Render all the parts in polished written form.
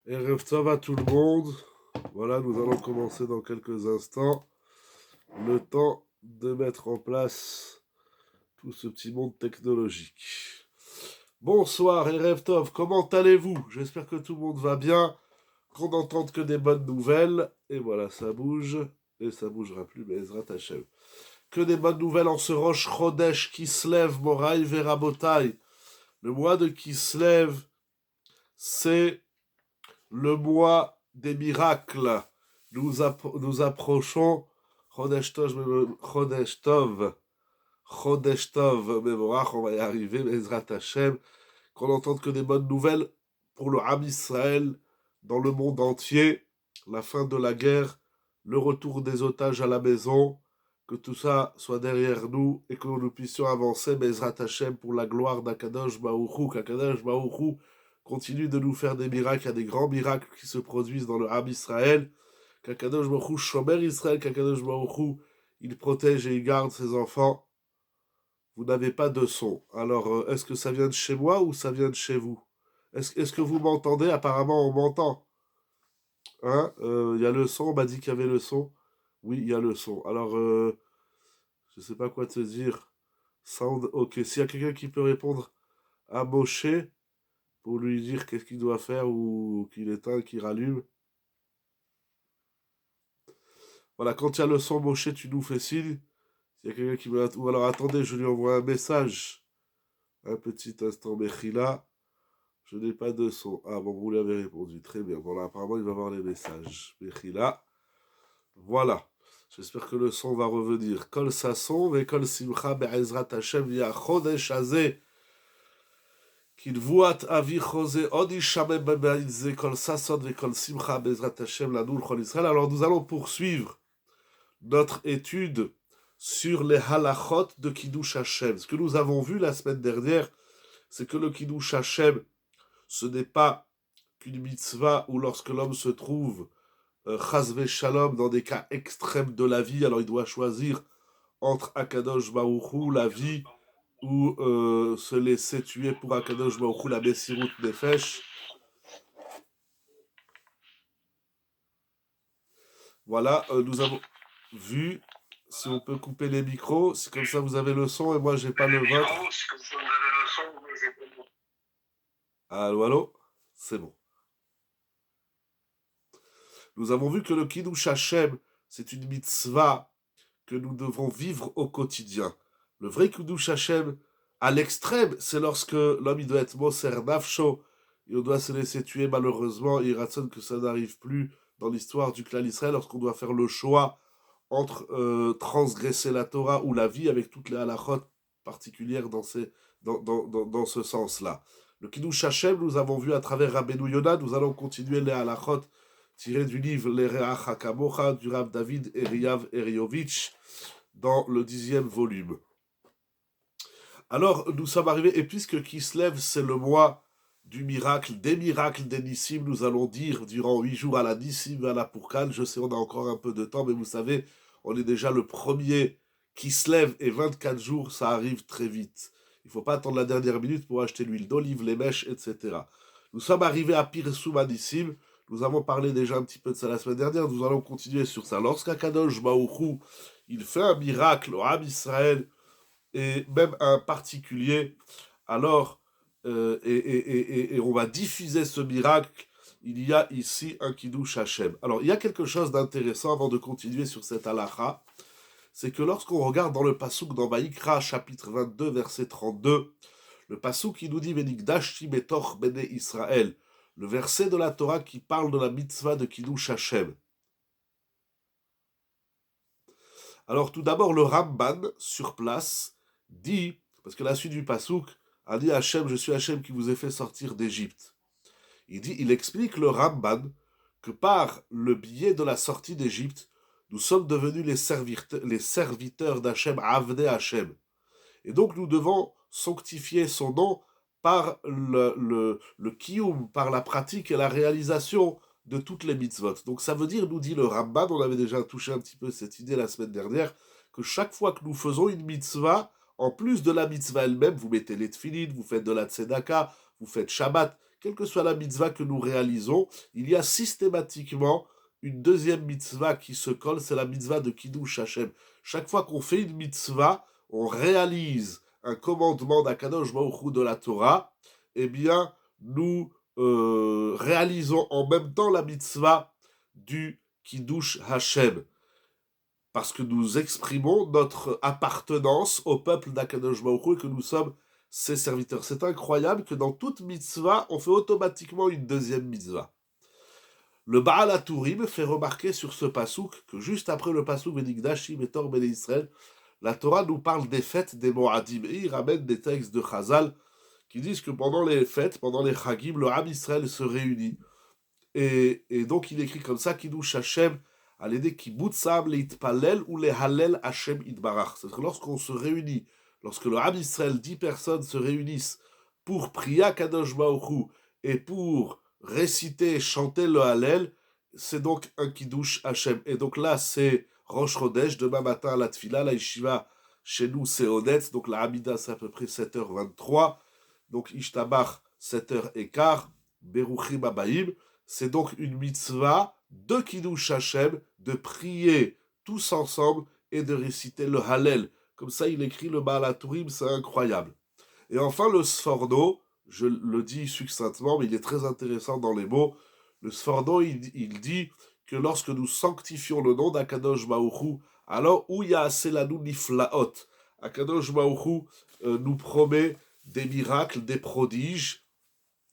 Erev Tov à tout le monde. Voilà, nous allons commencer dans quelques instants. Le temps de mettre en place tout ce petit monde technologique. Bonsoir Erev Tov, comment allez-vous? J'espère que tout le monde va bien, qu'on n'entende que des bonnes nouvelles. Et voilà, ça bouge, et ça bougera plus, mais Ezrat Hashem. Que des bonnes nouvelles en ce Rosh Chodesh Kislev Moraï Verabotai. Le mois de Kislev, c'est le mois des miracles. Nous approchons Chodesh Tov, Mevorach, on va y arriver, Ezrat Hashem, qu'on n'entende que des bonnes nouvelles pour le Ham Israël dans le monde entier, la fin de la guerre, le retour des otages à la maison, que tout ça soit derrière nous et que nous puissions avancer, Ezrat Hashem, pour la gloire d'Akadosh Baruch Hu, qu'Akadosh Baruch Hu continue de nous faire des miracles, il y a des grands miracles qui se produisent dans le Ham Israël, qu'Akadosh Baruch Hu shomer Israël, qu'Akadosh Baruch Hu, il protège et il garde ses enfants. Vous n'avez pas de son. Alors, est-ce que ça vient de chez moi ou ça vient de chez vous? Est-ce que vous m'entendez? Apparemment, on m'entend. Hein? Il y a le son, on m'a dit qu'il y avait le son. Oui, il y a le son. Alors, je sais pas quoi te dire. Sound, ok. S'il y a quelqu'un qui peut répondre à Moshe pour lui dire qu'est-ce qu'il doit faire ou qu'il éteint, qu'il rallume. Voilà, quand il y a le son Moshe, tu nous fais signe. S'il y a quelqu'un qui me... Ou alors, attendez, je lui envoie un message. Un petit instant, Mechila. Je n'ai pas de son. Ah bon, vous l'avez répondu. Très bien. Voilà, apparemment, il va voir les messages. Mechila. Voilà. J'espère que le son va revenir. Kol Sasson, ve Kol Simcha, Be'ezrat Hashem, Yachodesh Azeh. Qu'il voit Avi Chosé, Odi Shamem Be'ezé, Kol Sasson, ve Kol Simcha, Be'ezrat Hashem, la Noul Chol Israël. Alors, nous allons poursuivre notre étude sur les halachot de Kiddush Hashem. Ce que nous avons vu la semaine dernière, c'est que le Kiddush Hashem, ce n'est pas qu'une mitzvah où lorsque l'homme se trouve chas shalom dans des cas extrêmes de la vie, alors il doit choisir entre Akadosh Baruch Hu, la vie, ou se laisser tuer pour Akadosh Baruch Hu, la Messirut Nefesh. Voilà, nous avons vu, si on peut couper les micros, c'est comme ça vous avez le son et moi j'ai pas le vôtre. Allô, allô? C'est bon. Nous avons vu que le Kiddush Hashem, c'est une mitzvah que nous devons vivre au quotidien. Le vrai Kiddush Hashem, à l'extrême, c'est lorsque l'homme il doit être Moser Nafsho, et on doit se laisser tuer malheureusement, et il raconte que ça n'arrive plus dans l'histoire du clan Israël, lorsqu'on doit faire le choix entre transgresser la Torah ou la vie, avec toutes les halachot particulières dans ce sens-là. Le Kiddush Hashem, nous avons vu à travers Rabbeinu Yonah, nous allons continuer les halachot tirés du livre Les Reach HaKamocha du Rav David Eriav Eriovitch dans le 10e volume. Alors, nous sommes arrivés, et puisque Kislev, c'est le mois du miracle, des Nissim, nous allons dire durant 8 jours à la Nissim, à la Pourkal. Je sais, on a encore un peu de temps, mais vous savez, on est déjà le premier Kislev, et 24 jours, ça arrive très vite. Il ne faut pas attendre la dernière minute pour acheter l'huile d'olive, les mèches, etc. Nous sommes arrivés à Pirsum à Nissim. Nous avons parlé déjà un petit peu de ça la semaine dernière, nous allons continuer sur ça. Lorsqu'Akadosh Baruch Hu, il fait un miracle au Ham Israël, et même un particulier, alors, et on va diffuser ce miracle, il y a ici un Kiddush Hashem. Alors, il y a quelque chose d'intéressant avant de continuer sur cette halakha, c'est que lorsqu'on regarde dans le Passouk, dans Vaïkra, chapitre 22, verset 32, le Passouk qui nous dit « Venikdashti betoch bene Israël », le verset de la Torah qui parle de la mitzvah de Kiddush Hashem. Alors, tout d'abord, le Ramban, sur place, dit, parce que la suite du Passouk a dit Hachem, je suis Hachem qui vous ai fait sortir d'Égypte. Il explique le Ramban que par le biais de la sortie d'Égypte, nous sommes devenus les serviteurs d'Hachem, Avdei Hachem. Et donc nous devons sanctifier son nom par le kiyum, par la pratique et la réalisation de toutes les mitzvot. Donc ça veut dire, nous dit le Ramban, on avait déjà touché un petit peu cette idée la semaine dernière, que chaque fois que nous faisons une mitzvah, en plus de la mitzvah elle-même, vous mettez les tefillin, vous faites de la tzedaka, vous faites Shabbat, quelle que soit la mitzvah que nous réalisons, il y a systématiquement une deuxième mitzvah qui se colle, c'est la mitzvah de Kiddush Hashem. Chaque fois qu'on fait une mitzvah, on réalise un commandement d'Akadosh Baruch Hu de la Torah, eh bien, nous réalisons en même temps la mitzvah du Kiddush Hashem, parce que nous exprimons notre appartenance au peuple d'Akadosh Baruch Hu et que nous sommes ses serviteurs. C'est incroyable que dans toute mitzvah, on fait automatiquement une deuxième mitzvah. Le Baal HaTurim fait remarquer sur ce pasouk que juste après le pasouk Venikdashim et Tor Bnei Israël, la Torah nous parle des fêtes des Moadim et il ramène des textes de Chazal qui disent que pendant les fêtes, pendant les Chagim, le Ham Israël se réunit. Et donc il écrit comme ça, Kiddush Hashem, à l'aider Kibbutzam leitpalel ou le Hallel Hashem itbarach. C'est-à-dire que lorsqu'on se réunit, lorsque le Ham Israël, 10 personnes se réunissent pour prier à Kadosh Baruch Hu et pour réciter et chanter le Hallel, c'est donc un Kiddush Hashem. Et donc là, c'est Rosh Chodesh, demain matin à la Tfila, la Yeshiva, chez nous c'est honnête, donc la Hamida c'est à peu près 7h23, donc Ishtabach 7h15, Beruchim Abaim, c'est donc une mitzvah de Kiddush Hashem, de prier tous ensemble et de réciter le Hallel. Comme ça, il écrit le Baal HaTurim, c'est incroyable. Et enfin, le Sforno, je le dis succinctement, mais il est très intéressant dans les mots. Le Sforno, il dit que lorsque nous sanctifions le nom d'Akadosh Baruch Hu, alors où il y a Aselanu Niflaot, Akadosh Baruch Hu nous promet des miracles, des prodiges.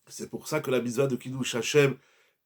C'est pour ça que la mitzvah de Kiddush Hashem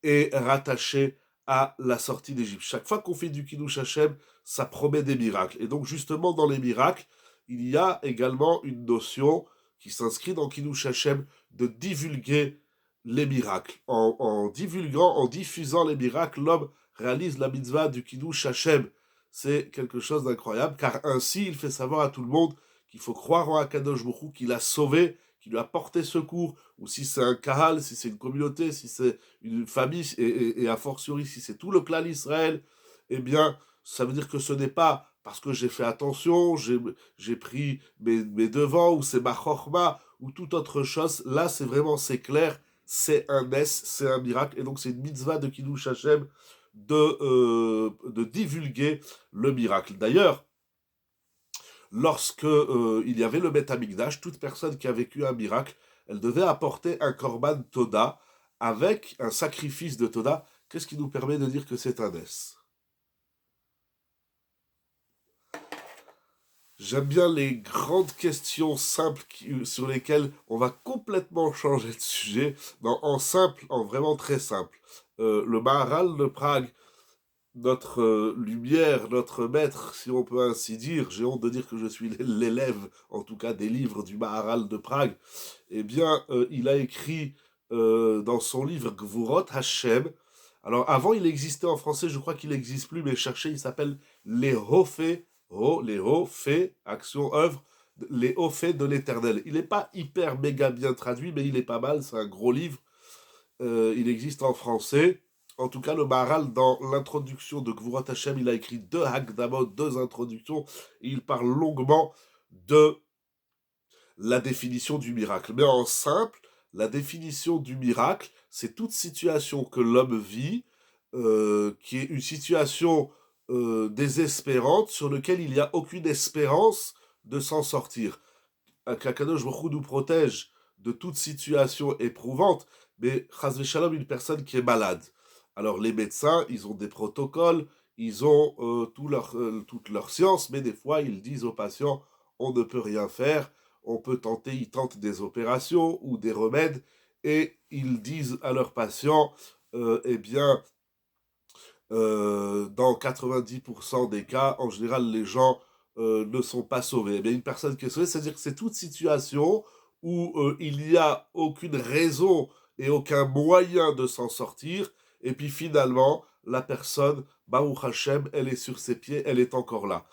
est rattachée à la sortie d'Égypte. Chaque fois qu'on fait du Kiddush Hashem, ça promet des miracles. Et donc justement dans les miracles, il y a également une notion qui s'inscrit dans Kiddush Hashem de divulguer les miracles. En divulguant, en diffusant les miracles, l'homme réalise la mitzvah du Kiddush Hashem. C'est quelque chose d'incroyable, car ainsi il fait savoir à tout le monde qu'il faut croire en Akadosh Baruch Hu, qu'il a sauvé, qu'il lui a porté secours, ou si c'est un kahal, si c'est une communauté, si c'est une famille, et a fortiori si c'est tout le clan d'Israël, eh bien, ça veut dire que ce n'est pas parce que j'ai fait attention, j'ai pris mes devants, ou c'est ma chorma, ou toute autre chose. Là, c'est vraiment, c'est clair, c'est un S, c'est un miracle, et donc c'est une mitzvah de Kiddush Hashem de divulguer le miracle. D'ailleurs, lorsque il y avait le Beth Amikdash, toute personne qui a vécu un miracle, elle devait apporter un korban Toda avec un sacrifice de Toda. Qu'est-ce qui nous permet de dire que c'est un S? J'aime bien les grandes questions simples sur lesquelles on va complètement changer de sujet. Non, en simple, en vraiment très simple. Le Maharal de Prague, notre lumière, notre maître, si on peut ainsi dire, j'ai honte de dire que je suis l'élève, en tout cas des livres du Maharal de Prague, eh bien, il a écrit dans son livre Gvurot Hashem. Alors, avant, il existait en français, je crois qu'il n'existe plus, mais cherchez, il s'appelle Les hauts faits, les hauts faits, action, œuvre, les hauts faits de l'éternel. Il n'est pas hyper méga bien traduit, mais il est pas mal, c'est un gros livre. Il existe en français. En tout cas, le Maharal, dans l'introduction de Gvurot Hashem, il a écrit 2 Hakdamot, 2 introductions, et il parle longuement de la définition du miracle. Mais en simple, la définition du miracle, c'est toute situation que l'homme vit, qui est une situation désespérante, sur laquelle il n'y a aucune espérance de s'en sortir. Qu'Akadosh Baruch Hu nous protège de toute situation éprouvante, mais Chas v'Shalom, une personne qui est malade. Alors les médecins, ils ont des protocoles, ils ont toute leur science, mais des fois ils disent aux patients, on ne peut rien faire, on peut tenter, ils tentent des opérations ou des remèdes, et ils disent à leurs patients, eh bien, dans 90% des cas, en général, les gens ne sont pas sauvés. Eh bien, une personne qui est sauvée, c'est-à-dire que c'est toute situation où il n'y a aucune raison et aucun moyen de s'en sortir, et puis finalement, la personne, Baruch Hashem, elle est sur ses pieds, elle est encore là.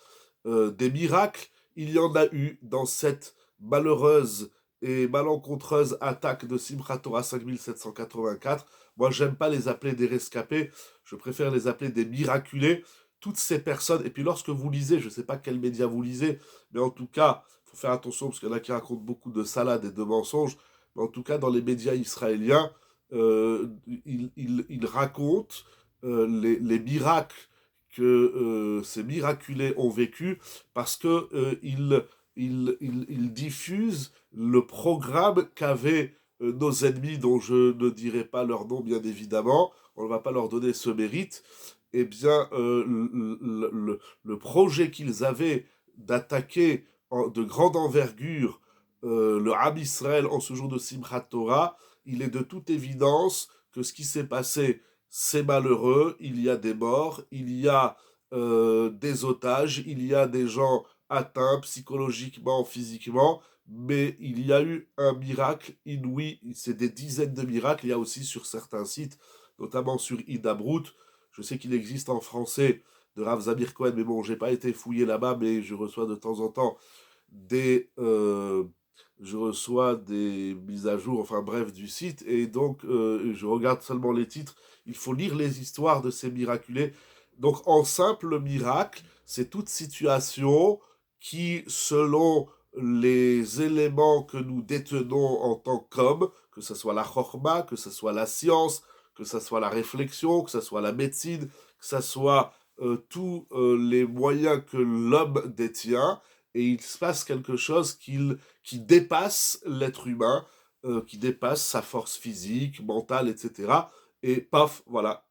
Des miracles, il y en a eu dans cette malheureuse et malencontreuse attaque de Simchat Torah 5784. Moi, j'aime pas les appeler des rescapés, je préfère les appeler des miraculés. Toutes ces personnes, et puis lorsque vous lisez, je ne sais pas quels médias vous lisez, mais en tout cas, il faut faire attention parce qu'il y en a qui racontent beaucoup de salades et de mensonges, mais en tout cas, dans les médias israéliens, il raconte les miracles que ces miraculés ont vécu parce que il diffuse le programme qu'avaient nos ennemis, dont je ne dirai pas leur nom bien évidemment, on ne va pas leur donner ce mérite, eh bien le projet qu'ils avaient d'attaquer de grande envergure le Ham Israël en ce jour de Simchat Torah, il est de toute évidence que ce qui s'est passé, c'est malheureux, il y a des morts, il y a des otages, il y a des gens atteints psychologiquement, physiquement, mais il y a eu un miracle inouï, c'est des dizaines de miracles, il y a aussi sur certains sites, notamment sur Hidabrut, je sais qu'il existe en français de Rav Zamir Cohen, mais bon, j'ai pas été fouillé là-bas, mais je reçois de temps en temps des je reçois des mises à jour, enfin bref, du site, et donc je regarde seulement les titres. Il faut lire les histoires de ces miraculés. Donc en simple miracle, c'est toute situation qui, selon les éléments que nous détenons en tant qu'hommes, que ce soit la chorma, que ce soit la science, que ce soit la réflexion, que ce soit la médecine, que ce soit tous les moyens que l'homme détient, et il se passe quelque chose qui dépasse l'être humain, qui dépasse sa force physique, mentale, etc. Et paf, voilà.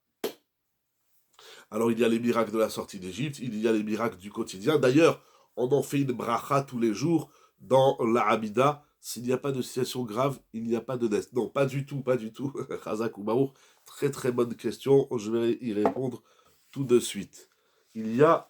Alors il y a les miracles de la sortie d'Égypte, il y a les miracles du quotidien. D'ailleurs, on en fait une bracha tous les jours dans la Hamida. S'il n'y a pas de situation grave, il n'y a pas de death. Non, pas du tout, pas du tout. Chazak ou Maour, très très bonne question. Je vais y répondre tout de suite. Il y a,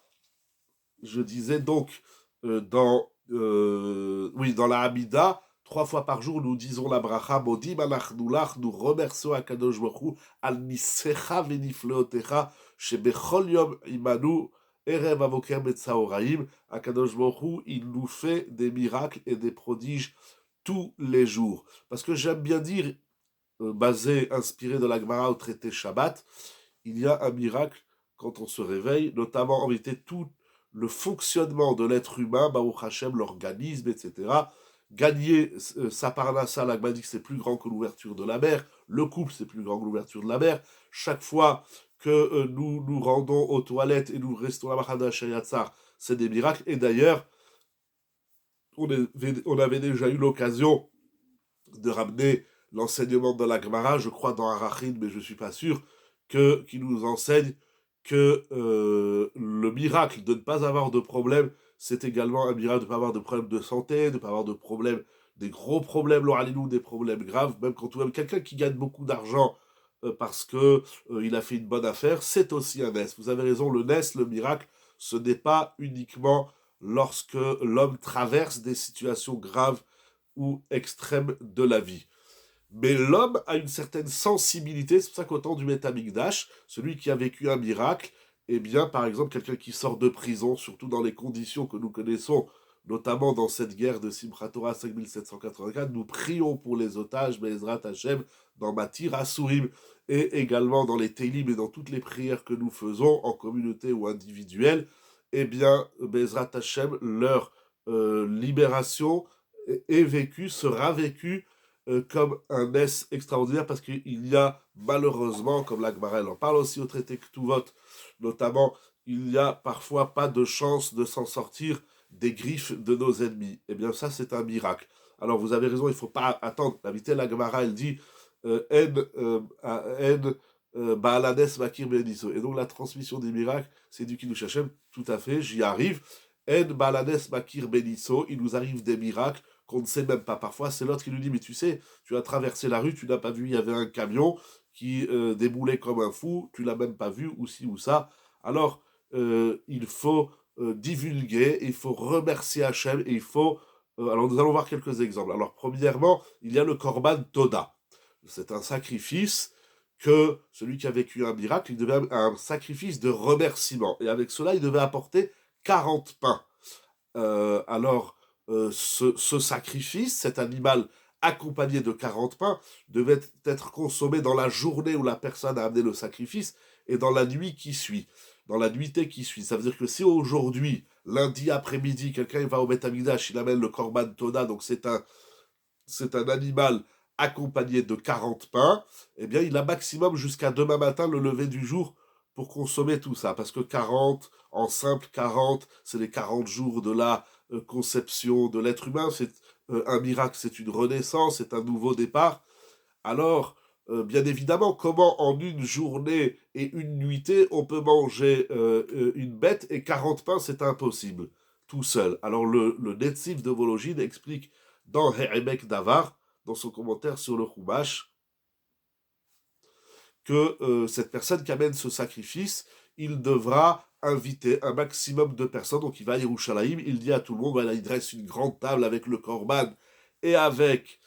je disais donc, dans la Hamida, 3 fois par jour, nous disons la bracha, Modim alachnulach, nous remercions Akadosh Baruch Hu, al nisecha venifleotecha, shebechol yom imanu, erev avoker betzaoraim. Akadosh Baruch Hu, il nous fait des miracles et des prodiges tous les jours. Parce que j'aime bien dire, inspiré de la Gemara au traité Shabbat, il y a un miracle quand on se réveille, notamment en réalité tout le fonctionnement de l'être humain, Baruch Hashem, l'organisme, etc. Gagner sa parnassa, la Gemara dit que c'est plus grand que l'ouverture de la mer, le couple c'est plus grand que l'ouverture de la mer, chaque fois que nous nous rendons aux toilettes et nous restons à la Mahana Shayatzar, c'est des miracles, et d'ailleurs, on avait déjà eu l'occasion de ramener l'enseignement de la Gemara, je crois dans Arachin, mais je ne suis pas sûr, qui nous enseigne que le miracle de ne pas avoir de problème, c'est également un miracle de ne pas avoir de problème de santé, de ne pas avoir de problème, des gros problèmes, l'oralinou, des problèmes graves, même quand même quelqu'un qui gagne beaucoup d'argent parce que il a fait une bonne affaire, c'est aussi un NES. Vous avez raison, le NES, le miracle, ce n'est pas uniquement lorsque l'homme traverse des situations graves ou extrêmes de la vie. Mais l'homme a une certaine sensibilité, c'est pour ça qu'au temps du Métamigdash, celui qui a vécu un miracle, eh bien, par exemple, quelqu'un qui sort de prison, surtout dans les conditions que nous connaissons, notamment dans cette guerre de Simchat Torah 5784, nous prions pour les otages, Be'ezrat Hashem, dans Matir Asurim, et également dans les Télim et dans toutes les prières que nous faisons, en communauté ou individuelle, eh bien, Be'ezrat Hashem, leur libération est vécue, sera vécue comme un S extraordinaire parce qu'il y a malheureusement, comme la Gemara en parle aussi au traité Ktuvot, notamment, il n'y a parfois pas de chance de s'en sortir des griffes de nos ennemis. Eh bien ça c'est un miracle. Alors vous avez raison, il ne faut pas attendre. La vitesse la Gemara elle dit Baalades Makir Beniso. Et donc la transmission des miracles, c'est du Kiddush Hashem, tout à fait, j'y arrive. En Baalades Makir Beniso, il nous arrive des miracles qu'on ne sait même pas. Parfois, c'est l'autre qui nous dit, mais tu sais, tu as traversé la rue, tu n'as pas vu, il y avait un camion qui déboulait comme un fou, tu l'as même pas vu, ou ci ou ça. Alors, il faut divulguer, il faut remercier Hachem, et il faut... alors, nous allons voir quelques exemples. Alors, premièrement, il y a le Korban Toda. C'est un sacrifice que celui qui a vécu un miracle, il devait un sacrifice de remerciement. Et avec cela, il devait apporter 40 pains. Ce sacrifice, cet animal accompagné de 40 pains, devait être consommé dans la journée où la personne a amené le sacrifice et dans la nuit qui suit, dans la nuitée qui suit. Ça veut dire que si aujourd'hui, lundi après-midi, quelqu'un va au Beth Amikdash, il amène le Korban Toda, donc c'est un animal accompagné de 40 pains, eh bien, il a maximum jusqu'à demain matin, le lever du jour, pour consommer tout ça. Parce que 40, en simple 40, c'est les 40 jours de la conception de l'être humain. C'est un miracle, c'est une renaissance, c'est un nouveau départ. Alors, bien évidemment, comment en une journée et une nuitée, on peut manger une bête et 40 pains, c'est impossible, tout seul. Alors, le Netziv de Vologine explique dans He'emek Davar, dans son commentaire sur le Chumash, que cette personne qui amène ce sacrifice, il devra inviter un maximum de personnes. Donc il va à Yerushalayim, il dit à tout le monde, voilà, il dresse une grande table avec le korban et avec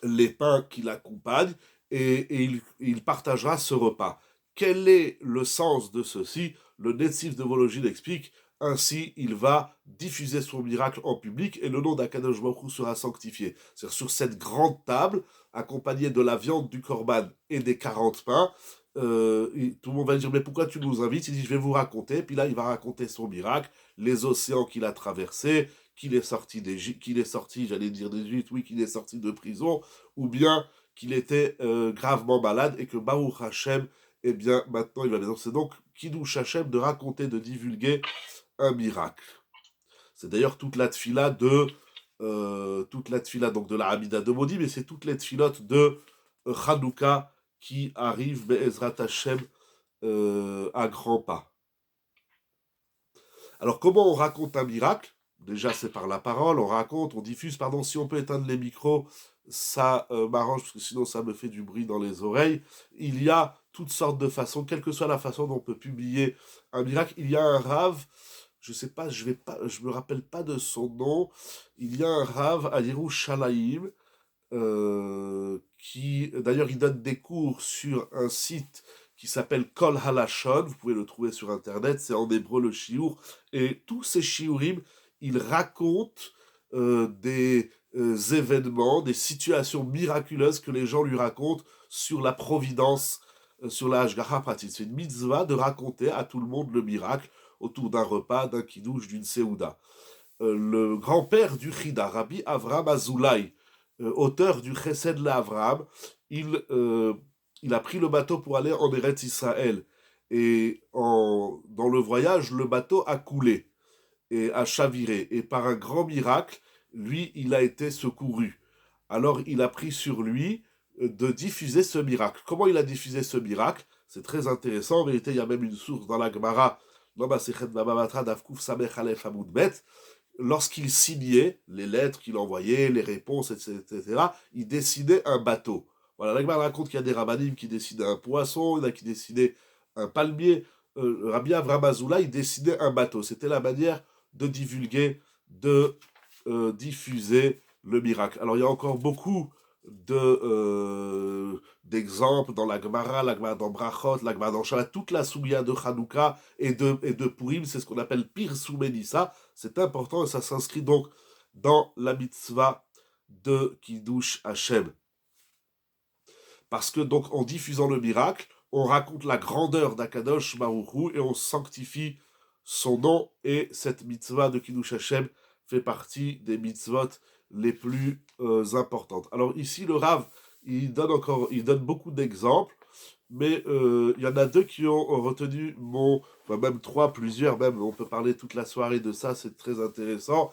les pains qui l'accompagnent, et il partagera ce repas. Quel est le sens de ceci? Le Netziv de Vologine explique, ainsi il va diffuser son miracle en public et le nom d'Akadosh Baruch Hu sera sanctifié. C'est-à-dire sur cette grande table, accompagnée de la viande du korban et des 40 pains, tout le monde va dire, mais pourquoi tu nous invites? Il dit, je vais vous raconter. Puis là, il va raconter son miracle, les océans qu'il a traversés, qu'il est sorti qu'il est sorti, j'allais dire d'Égypte, oui, qu'il est sorti de prison, ou bien qu'il était gravement malade et que Baruch Hashem, eh bien, maintenant il va bien. C'est donc Kiddush Hashem de raconter, de divulguer un miracle. C'est d'ailleurs toute la tfila donc de la Hamida de Modi, mais c'est toutes les tfilotes de Chanukah qui arrivent, Be'ezrat Hashem, à grands pas. Alors, comment on raconte un miracle? Déjà, c'est par la parole, on raconte, on diffuse. Pardon, si on peut éteindre les micros, ça m'arrange, parce que sinon ça me fait du bruit dans les oreilles. Il y a toutes sortes de façons, quelle que soit la façon dont on peut publier un miracle. Il y a un rave, je sais pas, je me rappelle pas de son nom. Il y a un rave à Yerushalayim, qui, d'ailleurs, il donne des cours sur un site qui s'appelle Kol Halashon, vous pouvez le trouver sur internet, c'est en hébreu le shiur, et tous ces shiurim, ils racontent des événements, des situations miraculeuses que les gens lui racontent sur la providence, sur la Hashgacha pratique. C'est une mitzvah de raconter à tout le monde le miracle autour d'un repas, d'un kiddush, d'une seouda. Le grand-père du Chida, Rabbi Avram Azoulay, auteur du Chesed l'Avram, il a pris le bateau pour aller en Eretz Israël. Et dans le voyage, le bateau a coulé et a chaviré. Et par un grand miracle, lui, il a été secouru. Alors, il a pris sur lui de diffuser ce miracle. Comment il a diffusé ce miracle? C'est très intéressant. En vérité, il y a même une source dans la Gemara, dans Masechet Baba Batra, d'Avkuf Samech Aleph Hamoud Bet. Lorsqu'il signait les lettres qu'il envoyait, les réponses, etc., il dessinait un bateau. Voilà, la Gemara raconte qu'il y a des rabbinim qui dessinaient un poisson, il y en a qui dessinaient un palmier. Rabbi Avram Azoulay, il dessinait un bateau. C'était la manière de divulguer, de diffuser le miracle. Alors il y a encore beaucoup d'exemples dans la Gemara dans Brachot, la Gemara dans Shabbat, toute la Souya de Hanouka et de Purim, c'est ce qu'on appelle Pir Soumenissa. C'est important et ça s'inscrit donc dans la mitzvah de Kiddush Hashem. Parce que donc en diffusant le miracle, on raconte la grandeur d'Akadosh Baruch Hu et on sanctifie son nom, et cette mitzvah de Kiddush Hashem fait partie des mitzvot les plus importantes. Alors ici, le Rav, il donne beaucoup d'exemples, mais il y en a deux qui ont retenu même trois, plusieurs même, on peut parler toute la soirée de ça, c'est très intéressant.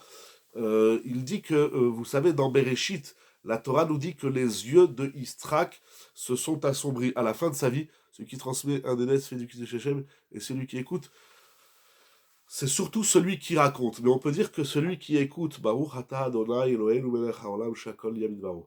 Il dit que, vous savez, dans Bereshit, la Torah nous dit que les yeux de Istrak se sont assombris à la fin de sa vie. Celui qui transmet un Nénès fait du Kiddush Hashem, et celui qui écoute, c'est surtout celui qui raconte. Mais on peut dire que celui qui écoute, Baruch Ata Adonai Eloheinu melech haolam shakol yamidbaru.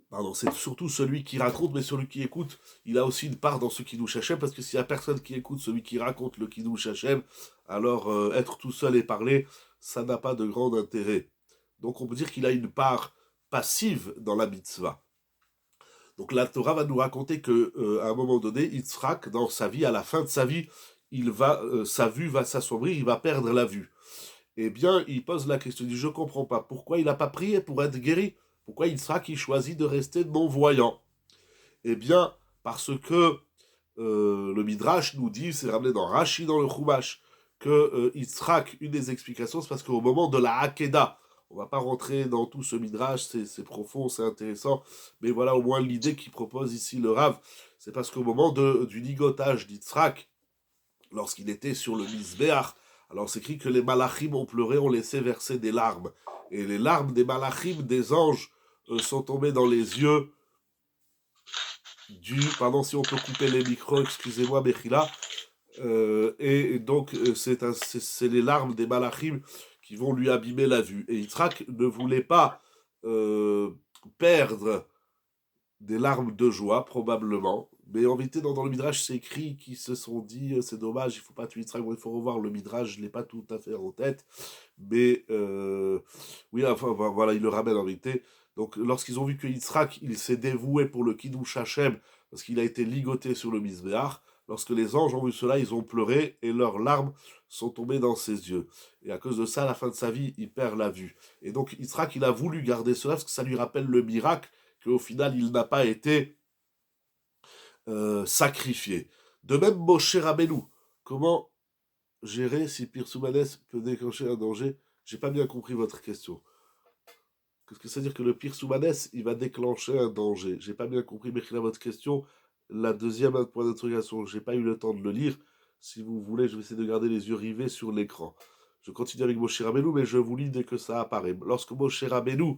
Pardon, c'est surtout celui qui raconte, mais celui qui écoute, il a aussi une part dans ce Kiddush Hashem, parce que s'il n'y a personne qui écoute celui qui raconte le Kiddush Hashem, alors être tout seul et parler, ça n'a pas de grand intérêt. Donc on peut dire qu'il a une part passive dans la mitzvah. Donc la Torah va nous raconter que à un moment donné, Yitzhak, dans sa vie, à la fin de sa vie, sa vue va s'assombrir, il va perdre la vue. Eh bien, il pose la question, il dit, je comprends pas, pourquoi il n'a pas prié pour être guéri? Pourquoi Yitzhak il choisit de rester non-voyant? Eh bien, parce que le Midrash nous dit, c'est ramené dans Rashi, dans le Chumash, que Yitzhak, une des explications, c'est parce qu'au moment de la Hakeda, On va pas rentrer dans tout ce midrash, c'est profond, c'est intéressant, mais voilà au moins l'idée qu'il propose ici le Rav, c'est parce qu'au moment du ligotage d'Yitzhak, lorsqu'il était sur le Misbéach, alors c'est écrit que les malachim ont pleuré, ont laissé verser des larmes. Et les larmes des malachim, des anges, sont tombées dans les yeux pardon, si on peut couper les micros, excusez-moi, Bechila. Et donc, c'est les larmes des malachim qui vont lui abîmer la vue. Et Yitzhak ne voulait pas perdre des larmes de joie, probablement. Mais en vérité, dans le Midrash, c'est écrit qu'ils se sont dit, c'est dommage, il faut pas tuer Yitzhak. Bon, il faut revoir le Midrash, je ne l'ai pas tout à fait en tête. Mais oui, enfin, voilà, il le ramène en vérité. Donc, lorsqu'ils ont vu que Yitzhak, il s'est dévoué pour le Kiddush Hashem, parce qu'il a été ligoté sur le Mizbeach, lorsque les anges ont vu cela, ils ont pleuré, et leurs larmes sont tombées dans ses yeux. Et à cause de ça, à la fin de sa vie, il perd la vue. Et donc, Yitzhak, il a voulu garder cela, parce que ça lui rappelle le miracle, qu'au final, il n'a pas été sacrifié. De même, Moshe Rabbeinu, comment gérer si Pirsoumanes peut déclencher un danger? J'ai pas bien compris votre question. Qu'est-ce que ça veut dire que le Pirsoumanes, il va déclencher un danger? J'ai pas bien compris, mais à votre question. La deuxième point d'interrogation, j'ai pas eu le temps de le lire. Si vous voulez, je vais essayer de garder les yeux rivés sur l'écran. Je continue avec Moshe Rabbeinu, mais je vous lis dès que ça apparaît. Lorsque Moshe Rabbeinu,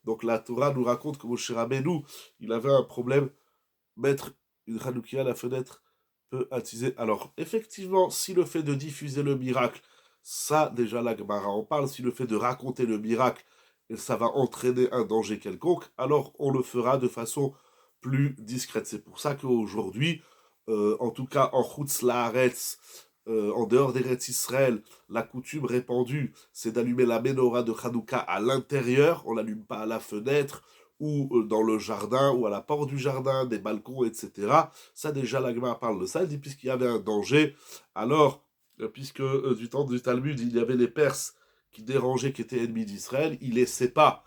donc la Torah nous raconte que Moshe Rabbeinu, il avait un problème, mettre une Hanoukia à la fenêtre peut attiser. Alors, effectivement, si le fait de diffuser le miracle, ça, déjà, la Gemara en parle, si le fait de raconter le miracle, ça va entraîner un danger quelconque, alors on le fera de façon plus discrète. C'est pour ça qu'aujourd'hui, en tout cas en Chutz Laaretz, en dehors d'Eretz Israël, la coutume répandue, c'est d'allumer la menorah de Hanouka à l'intérieur, on l'allume pas à la fenêtre, ou dans le jardin, ou à la porte du jardin, des balcons, etc. Ça, déjà, la Gemara parle de ça. Elle dit, puisqu'il y avait un danger, alors, puisque du temps du Talmud, il y avait les Perses qui dérangeaient, qui étaient ennemis d'Israël, ils ne laissaient pas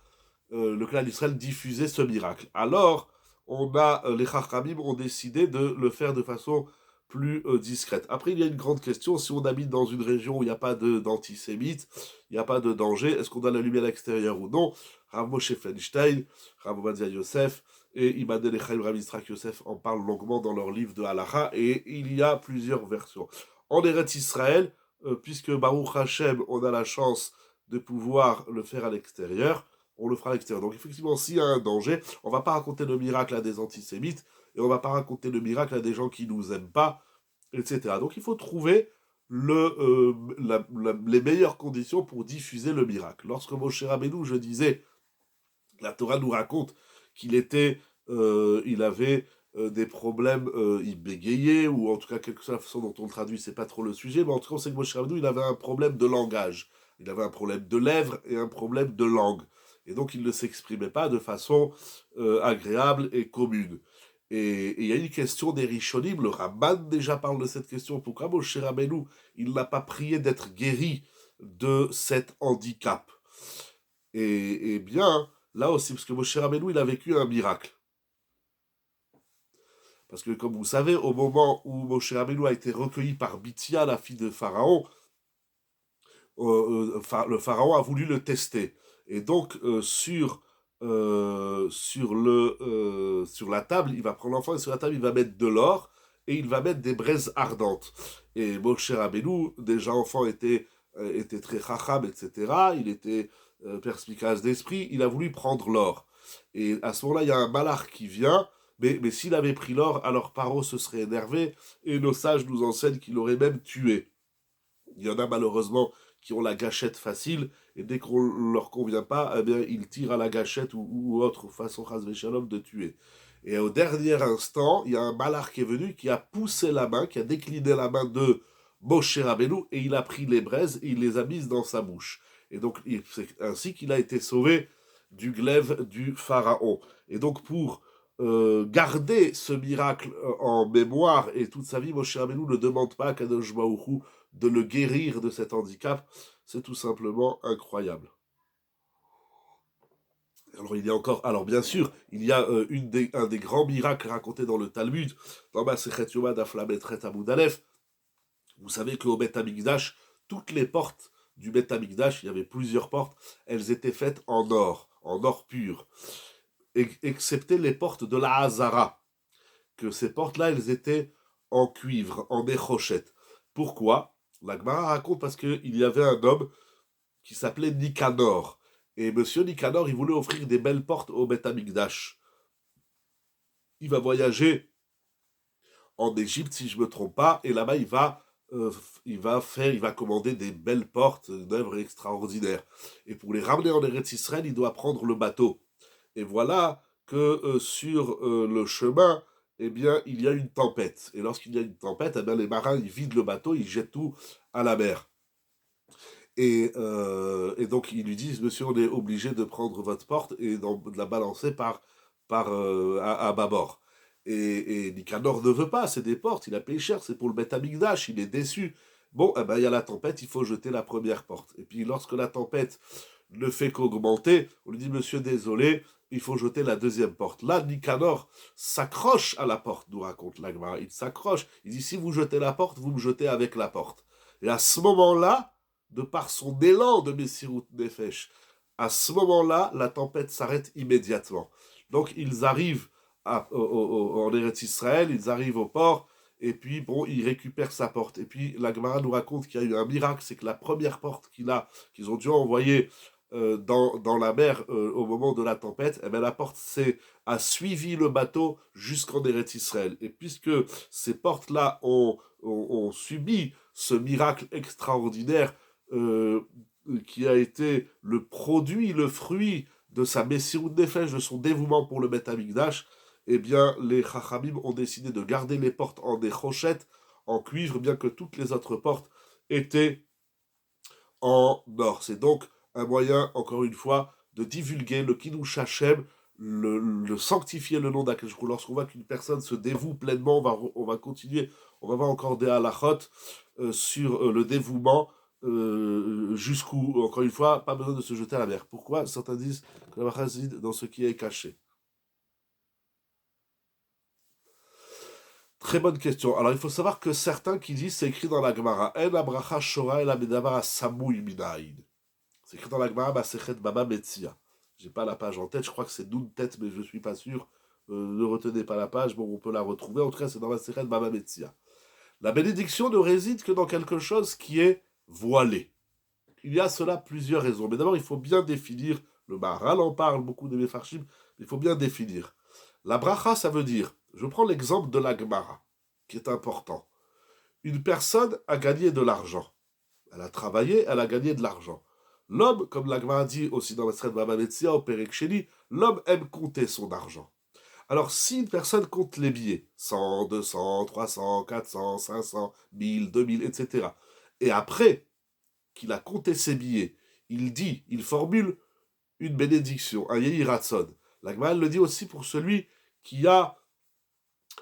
le clan d'Israël diffuser ce miracle. Alors, les Chachamim ont décidé de le faire de façon plus discrète. Après, il y a une grande question, si on habite dans une région où il n'y a pas d'antisémites, il n'y a pas de danger, est-ce qu'on doit l'allumer à l'extérieur ou non? Rav Moshe Feinstein, Rav Ovadia Yosef et Imadel Echaim Rav Yitzhak Yosef en parlent longuement dans leur livre de Halacha, et il y a plusieurs versions. En Eretz Israël, puisque Baruch Hashem, on a la chance de pouvoir le faire à l'extérieur, on le fera à l'extérieur. Donc effectivement, s'il y a un danger, on ne va pas raconter le miracle à des antisémites, et on ne va pas raconter le miracle à des gens qui ne nous aiment pas, etc. Donc il faut trouver les meilleures conditions pour diffuser le miracle. Lorsque Moshe Rabbeinu, je disais, la Torah nous raconte qu'il il avait des problèmes, il bégayait, ou en tout cas, quelque chose, la façon dont on le traduit, c'est pas trop le sujet, mais en tout cas, on sait que Moshe Rabbeinu, il avait un problème de langage. Il avait un problème de lèvres et un problème de langue. Et donc, il ne s'exprimait pas de façon agréable et commune. Et il y a une question des Rishonim, le Ramban déjà parle de cette question. Pourquoi Moshe Rabbeinu, il n'a pas prié d'être guéri de cet handicap? Et bien, là aussi, parce que Moshe Rabbeinu, il a vécu un miracle. Parce que, comme vous savez, au moment où Moshe Rabbeinu a été recueilli par Bithia, la fille de Pharaon, le Pharaon a voulu le tester. Et donc, sur la table, il va prendre l'enfant, et sur la table, il va mettre de l'or, et il va mettre des braises ardentes. Et Moshe Rabbeinu, déjà enfant, était très chacham, etc. Il était perspicace d'esprit, il a voulu prendre l'or. Et à ce moment-là, il y a un malach qui vient, mais s'il avait pris l'or, alors Paro se serait énervé, et nos sages nous enseignent qu'il aurait même tué. Il y en a malheureusement qui ont la gâchette facile, et dès qu'on ne leur convient pas, eh bien, ils tirent à la gâchette ou autre façon shalom de tuer. Et au dernier instant, il y a un malach qui est venu, qui a poussé la main, qui a décliné la main de Moshe Rabbeinu, et il a pris les braises et il les a mises dans sa bouche. Et donc, c'est ainsi qu'il a été sauvé du glaive du pharaon. Et donc, pour garder ce miracle en mémoire et toute sa vie, Moshe Rabbeinu ne demande pas à Kadosh Baruch Hu de le guérir de cet handicap. C'est tout simplement incroyable. Alors il y a encore, alors bien sûr, il y a un des grands miracles racontés dans le Talmud, dans Masechet Yoma d'Aflamet Ret Amud Aleph. Vous savez qu'au Bet Hamikdash, toutes les portes du Beth Amikdash, il y avait plusieurs portes, elles étaient faites en or pur, excepté les portes de la Hazara, que ces portes-là, elles étaient en cuivre, en échochette. Pourquoi? La Gemara raconte parce qu'il y avait un homme qui s'appelait Nicanor. Et monsieur Nicanor, il voulait offrir des belles portes au Beth Amikdash. Il va voyager en Égypte, si je ne me trompe pas, et là-bas, il va commander des belles portes, une œuvre extraordinaire. Et pour les ramener en Eretz Israël, il doit prendre le bateau. Et voilà que sur le chemin, eh bien, il y a une tempête. Et lorsqu'il y a une tempête, eh bien, les marins, ils vident le bateau, ils jettent tout à la mer. Et donc, ils lui disent, monsieur, on est obligé de prendre votre porte et de la balancer à bâbord. Et Nicanor ne veut pas, c'est des portes, il a payé cher, c'est pour le Beth Amikdash, il est déçu. Bon, eh ben, il y a la tempête, il faut jeter la première porte. Et puis, lorsque la tempête ne fait qu'augmenter, on lui dit, monsieur, désolé, il faut jeter la deuxième porte. Là, Nicanor s'accroche à la porte, nous raconte l'Agmara. Il s'accroche, il dit, si vous jetez la porte, vous me jetez avec la porte. Et à ce moment-là, de par son élan de Messirut Nefesh, à ce moment-là, la tempête s'arrête immédiatement. Donc, ils arrivent en Eretz Israël, ils arrivent au port, et puis, bon, il récupère sa porte. Et puis, la Gemara nous raconte qu'il y a eu un miracle, c'est que la première porte qu'ils ont dû envoyer dans la mer au moment de la tempête, eh bien, la porte a suivi le bateau jusqu'en Eretz Israël. Et puisque ces portes-là ont subi ce miracle extraordinaire euh, qui a été le produit, le fruit de sa Messirut Nefesh, de son dévouement pour le Beth Amikdash, eh bien, les Chachamim ont décidé de garder les portes en des rochettes, en cuivre, bien que toutes les autres portes étaient en or. C'est donc un moyen, encore une fois, de divulguer le Kiddush Hashem, le sanctifier le nom d'Akadosh. Lorsqu'on voit qu'une personne se dévoue pleinement, on va continuer, on va voir encore des halachot sur le dévouement, jusqu'où, encore une fois, pas besoin de se jeter à la mer. Pourquoi? Certains disent que la bracha réside dans ce qui est caché. Très bonne question. Alors, il faut savoir que certains qui disent, c'est écrit dans la Gemara, En abracha shora el amedavara samui minaïd. C'est écrit dans la Gemara, Masechet Baba Metzia. J'ai pas la page en tête, je crois que c'est Noun tête, mais je suis pas sûr. Ne retenez pas la page, bon, on peut la retrouver. En tout cas, c'est dans Masechet Baba Metzia. La bénédiction ne réside que dans quelque chose qui est voilé. Il y a cela plusieurs raisons. Mais d'abord, il faut bien définir, le Maharal en parle, beaucoup de Mefarshim, mais il faut bien définir. La bracha, ça veut dire, je prends l'exemple de la Gemara, qui est important. Une personne a gagné de l'argent. Elle a travaillé, elle a gagné de l'argent. L'homme, comme la Gemara dit aussi dans la Sred Baba Metzia, au Perek Sheni, l'homme aime compter son argent. Alors, si une personne compte les billets, 100, 200, 300, 400, 500, 1000, 2000, etc., et après qu'il a compté ses billets, il formule une bénédiction, un Yehi Ratson. La Gemara le dit aussi pour celui qui a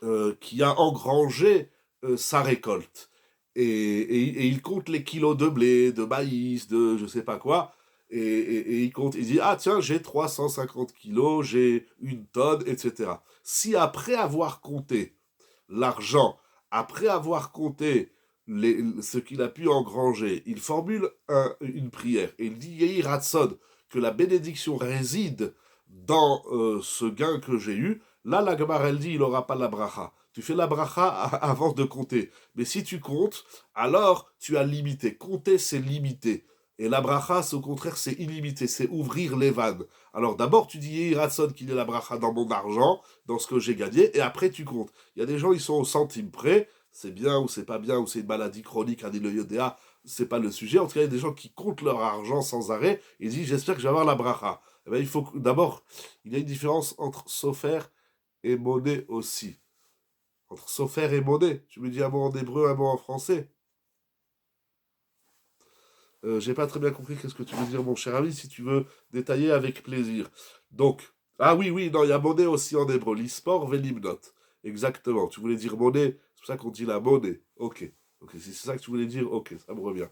engrangé sa récolte. Et il compte les kilos de blé, de maïs, de je sais pas quoi, et il compte, il dit, ah tiens, j'ai 350 kilos, j'ai une tonne, etc. Si après avoir compté l'argent, après avoir compté ce qu'il a pu engranger, il formule une prière, et il dit, Yehi Ratson, que la bénédiction réside dans ce gain que j'ai eu, là la Gemara elle dit, il n'aura pas la bracha. Tu fais la bracha avant de compter. Mais si tu comptes, alors tu as limité. Compter, c'est limité. Et la bracha, au contraire, c'est illimité. C'est ouvrir les vannes. Alors d'abord, tu dis, Yehiratson, qu'il est la bracha dans mon argent, dans ce que j'ai gagné, et après tu comptes. Il y a des gens, ils sont au centime près. C'est bien ou c'est pas bien, ou c'est une maladie chronique, un yodéa, c'est pas le sujet. En tout cas, il y a des gens qui comptent leur argent sans arrêt et disent, j'espère que je vais avoir la bracha. Eh bien, il faut d'abord, il y a une différence entre sofer et monnaie aussi. Entre sofer et monnaie. Tu me dis un mot en hébreu, un mot en français. J'ai pas très bien compris qu'est-ce que tu veux dire, mon cher ami. Si tu veux détailler avec plaisir. Donc, ah oui, oui, non, il y a monnaie aussi en hébreu. L'ispor velimnot. Exactement. Tu voulais dire monnaie. C'est pour ça qu'on dit la monnaie. Ok. Ok, si c'est ça que tu voulais dire, ok, ça me revient.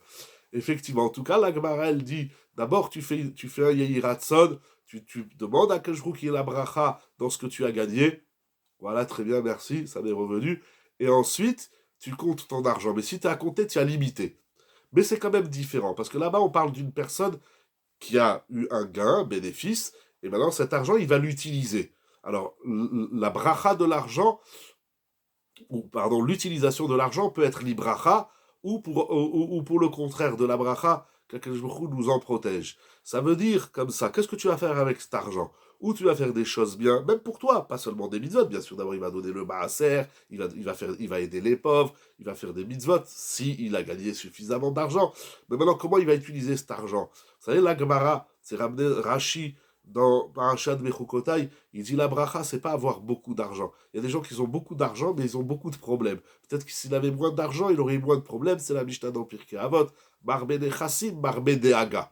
Effectivement, en tout cas, la Gemara, elle dit, d'abord, tu fais un Yehi Ratson, tu demandes à Kajrou qui est la bracha dans ce que tu as gagné. Voilà, très bien, merci, ça m'est revenu. Et ensuite, tu comptes ton argent. Mais si tu as compté, tu as limité. Mais c'est quand même différent, parce que là-bas, on parle d'une personne qui a eu un gain, un bénéfice, et maintenant cet argent, il va l'utiliser. Alors, la bracha de l'argent, ou pardon, l'utilisation de l'argent peut être l'ibracha, ou pour le contraire de la bracha, qu'Akadosh Baruch Hu nous en protège. Ça veut dire comme ça, qu'est-ce que tu vas faire avec cet argent? Ou tu vas faire des choses bien, même pour toi, pas seulement des mitzvot, bien sûr, d'abord il va donner le maaser, il va aider les pauvres, il va faire des mitzvot, si il a gagné suffisamment d'argent. Mais maintenant, comment il va utiliser cet argent? Vous savez, la Gemara, c'est ramené Rashi dans Parashat Bechukotai, il dit la bracha, c'est pas avoir beaucoup d'argent. Il y a des gens qui ont beaucoup d'argent, mais ils ont beaucoup de problèmes. Peut-être que s'il avait moins d'argent, il aurait eu moins de problèmes. C'est la Mishnah dans Pirkei Avot. Marbede chassim, marbede aga.